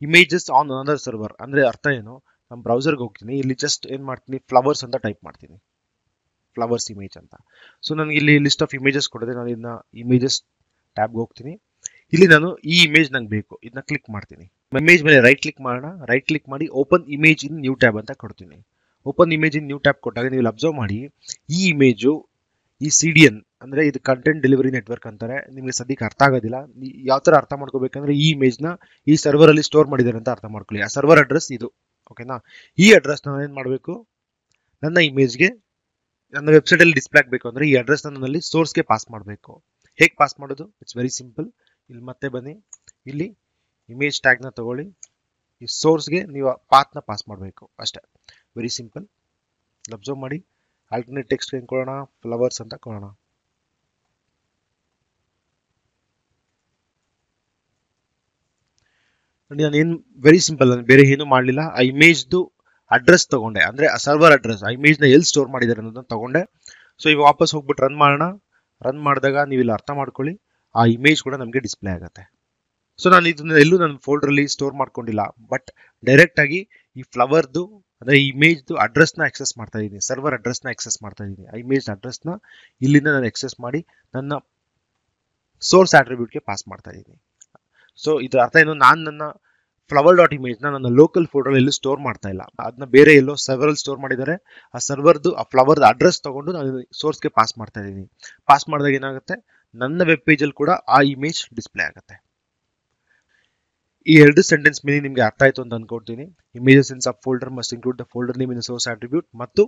images on another server ಅಂದ್ರೆ ಅರ್ಥ ಏನು, ನಮ್ಮ ಬ್ರೌಸರ್ಗೆ ಹೋಗ್ತೀನಿ, ಇಲ್ಲಿ ಜಸ್ಟ್ ಏನ್ ಮಾಡ್ತೀನಿ, ಫ್ಲವರ್ಸ್ ಅಂತ ಟೈಪ್ ಮಾಡ್ತೀನಿ, ಫ್ಲವರ್ಸ್ ಇಮೇಜ್ ಅಂತ. ಸೊ ನನಗೆ ಇಲ್ಲಿ ಲಿಸ್ಟ್ ಆಫ್ ಇಮೇಜಸ್ ಕೊಡಿದೆ, ನಾನು ಇದನ್ನ ಇಮೇಜಸ್ ಟ್ಯಾಬ್ಗೆ ಹೋಗ್ತೀನಿ. ಇಲ್ಲಿ ನಾನು ಈ ಇಮೇಜ್ ನಂಗೆ ಬೇಕು, ಇದನ್ನ ಕ್ಲಿಕ್ ಮಾಡ್ತೀನಿ. ಇಮೇಜ್ ಮೇಲೆ ರೈಟ್ ಕ್ಲಿಕ್ ಮಾಡೋಣ, ರೈಟ್ ಕ್ಲಿಕ್ ಮಾಡಿ ಓಪನ್ ಇಮೇಜ್ ಇನ್ ನ್ಯೂ ಟ್ಯಾಬ್ ಅಂತ ಕೊಡ್ತೀನಿ. ಓಪನ್ ಇಮೇಜ್ ಇನ್ ನ್ಯೂ ಟ್ಯಾಬ್ ಕೊಟ್ಟಾಗ ನೀವು ಅಬ್ಸರ್ವ್ ಮಾಡಿ ಈ ಇಮೇಜು ಈ CDN ಅಂದ್ರೆ ಇದು ಕಂಟೆಂಟ್ ಡೆಲಿವರಿ ನೆಟ್ವರ್ಕ್ ಅಂತಾರೆ. ನಿಮಗೆ ಸದ್ಯಕ್ಕೆ ಅರ್ಥ ಆಗೋದಿಲ್ಲ. ಯಾವ ತರ ಅರ್ಥ ಮಾಡ್ಕೋಬೇಕಂದ್ರೆ, ಈ ಇಮೇಜ್ ನ ಈ ಸರ್ವರ್ ಅಲ್ಲಿ ಸ್ಟೋರ್ ಮಾಡಿದ್ದಾರೆ ಅಂತ ಅರ್ಥ ಮಾಡ್ಕೊಳ್ಳಿ. ಆ ಸರ್ವರ್ ಅಡ್ರೆಸ್ ಇದು, ಓಕೆನಾ. ಈ ಅಡ್ರೆಸ್ ನಾನು ಏನ್ ಮಾಡಬೇಕು, ನನ್ನ ಇಮೇಜ್ಗೆ ನನ್ನ ವೆಬ್ಸೈಟ್ ಅಲ್ಲಿ ಡಿಸ್ಪ್ಲೇ ಆಗಬೇಕು ಅಂದ್ರೆ ಈ ಅಡ್ರೆಸ್ ನನ್ನಲ್ಲಿ ಸೋರ್ಸ್ಗೆ ಪಾಸ್ ಮಾಡಬೇಕು. ಹೇಗೆ ಪಾಸ್ ಮಾಡೋದು, ಇಟ್ಸ್ ವೆರಿ ಸಿಂಪಲ್. ಇಲ್ಲಿ ಮತ್ತೆ ಬನ್ನಿ, ಇಲ್ಲಿ ಇಮೇಜ್ ಟ್ಯಾಗ್ ನ ತಗೊಳ್ಳಿ, ಈ ಸೋರ್ಸ್ಗೆ ನೀವು ಪಾತ್ ನ ಪಾಸ್ ಮಾಡಬೇಕು ಅಷ್ಟೇ, ವೆರಿ ಸಿಂಪಲ್. ಅಬ್ಸರ್ವ್ ಮಾಡಿ, ಆಲ್ಟರ್ನೇಟ್ ಟೆಕ್ಸ್ಟ್ ಏನ್ ಕೊಡೋಣ, ಫ್ಲವರ್ಸ್ ಅಂತ ಕೊಡೋಣ. ನಾನು ಏನ್ ವೆರಿ ಸಿಂಪಲ್, ಬೇರೆ ಏನು ಮಾಡಲಿಲ್ಲ. ಆ ಇಮೇಜ್ದು ಅಡ್ರೆಸ್ ತಗೊಂಡೆ, ಅಂದ್ರೆ ಆ ಸರ್ವರ್ ಅಡ್ರೆಸ್, ಆ ಇಮೇಜ್ ನ ಎಲ್ಲಿ ಸ್ಟೋರ್ ಮಾಡಿದ್ದಾರೆ ಅನ್ನೋದನ್ನ ತಗೊಂಡೆ. ಸೊ ಈಗ ವಾಪಸ್ ಹೋಗ್ಬಿಟ್ಟು ರನ್ ಮಾಡೋಣ. ರನ್ ಮಾಡಿದಾಗ ನೀವು ಇಲ್ಲಿ ಅರ್ಥ ಮಾಡ್ಕೊಳ್ಳಿ, ಆ ಇಮೇಜ್ ಕೂಡ ನಮಗೆ ಡಿಸ್ಪ್ಲೇ ಆಗುತ್ತೆ. ಸೊ ನಾನು ಇದನ್ನ ಎಲ್ಲೂ ನನ್ನ ಫೋಲ್ಡರ್ ಅಲ್ಲಿ ಸ್ಟೋರ್ ಮಾಡ್ಕೊಂಡಿಲ್ಲ, ಬಟ್ ಡೈರೆಕ್ಟ್ ಆಗಿ ಈ ಫ್ಲವರ್ದು ಅಂದ್ರೆ ಇಮೇಜ್ದು ಅಡ್ರೆಸ್ನ ಆಕ್ಸೆಸ್ ಮಾಡ್ತಾ ಇದ್ದೀನಿ, ಸರ್ವರ್ ಅಡ್ರೆಸ್ನ ಆಕ್ಸೆಸ್ ಮಾಡ್ತಾ ಇದ್ದೀನಿ. ಆ ಇಮೇಜ್ ಅಡ್ರೆಸ್ನ ಇಲ್ಲಿಂದ ನಾನು ಆಕ್ಸೆಸ್ ಮಾಡಿ ನನ್ನ ಸೋರ್ಸ್ ಆಟ್ರಿಬ್ಯೂಟ್ಗೆ ಪಾಸ್ ಮಾಡ್ತಾ ಇದ್ದೀನಿ. ಸೊ ಇದರ ಅರ್ಥ ಏನು, ನಾನು ನನ್ನ flower.image ನನ್ನ ಲೋಕಲ್ ಫೋಲ್ಡರ್ ಎಲ್ಲೂ ಸ್ಟೋರ್ ಮಾಡ್ತಾ ಇಲ್ಲ, ಅದನ್ನ ಬೇರೆ ಎಲ್ಲೋ ಸರ್ವರ್ ಸ್ಟೋರ್ ಮಾಡಿದ್ದಾರೆ. ಆ ಸರ್ವರ್ದು ಆ ಫ್ಲವರ್ ಅಡ್ರೆಸ್ ತಗೊಂಡು ನಾನು ಸೋರ್ಸ್ಗೆ ಪಾಸ್ ಮಾಡ್ತಾ ಇದ್ದೀನಿ. ಪಾಸ್ ಮಾಡಿದಾಗ ಏನಾಗುತ್ತೆ, ನನ್ನ ವೆಬ್ ಪೇಜ್ ಅಲ್ಲಿ ಕೂಡ ಆ ಇಮೇಜ್ ಡಿಸ್ಪ್ಲೇ ಆಗುತ್ತೆ. ಈ ಎರಡು ಸೆಂಟೆನ್ಸ್ ಮೇಲೆ ನಿಮಗೆ ಅರ್ಥ ಆಯ್ತು ಅಂತ ಅನ್ಕೊಳ್ತೀನಿ. Images in sub folder must include the folder name in source attribute, ಮತ್ತು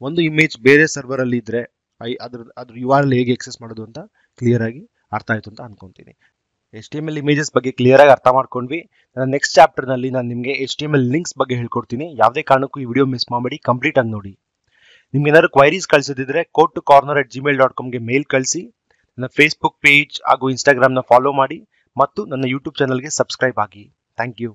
ಒಂದು ಇಮೇಜ್ ಬೇರೆ ಸರ್ವರ್ ಅಲ್ಲಿ ಇದ್ರೆ ಅದ್ರ URL ಹೇಗೆ ಎಕ್ಸೆಸ್ ಮಾಡೋದು ಅಂತ ಕ್ಲಿಯರ್ ಆಗಿ ಅರ್ಥ ಆಯ್ತು ಅಂತ ಅನ್ಕೊಂತೀನಿ. HTML ಇಮೇಜಸ್ ಬಗ್ಗೆ ಕ್ಲಿಯರ್ ಆಗಿ ಅರ್ಥ ಮಾಡ್ಕೊಂಡ್ವಿ. ನನ್ನ ನೆಕ್ಸ್ಟ್ ಚಾಪ್ಟರ್ ನಲ್ಲಿ ನಾನು ನಿಮಗೆ HTML ಲಿಂಕ್ಸ್ ಬಗ್ಗೆ ಹೇಳ್ಕೊಡ್ತೀನಿ. ಯಾವುದೇ ಕಾರಣಕ್ಕೂ ಈ ವಿಡಿಯೋ ಮಿಸ್ ಮಾಡಬೇಡಿ, ಕಂಪ್ಲೀಟ್ ಆಗಿ ನೋಡಿ. ನಿಮ್ಗೆ ಏನಾದ್ರು ಕ್ವೈರೀಸ್ ಕಳಿಸೋದಿದ್ರೆ code2corner@gmail.com ಗೆ ಮೇಲ್ ಕಳಿಸಿ. ನನ್ನ ಫೇಸ್ಬುಕ್ ಪೇಜ್ ಹಾಗೂ ಇನ್ಸ್ಟಾಗ್ರಾಮ್ ನ ಫಾಲೋ ಮಾಡಿ ಮತ್ತು ನನ್ನ ಯೂಟ್ಯೂಬ್ ಚಾನಲ್ಗೆ ಸಬ್ಸ್ಕ್ರೈಬ್ ಆಗಿ. Thank you.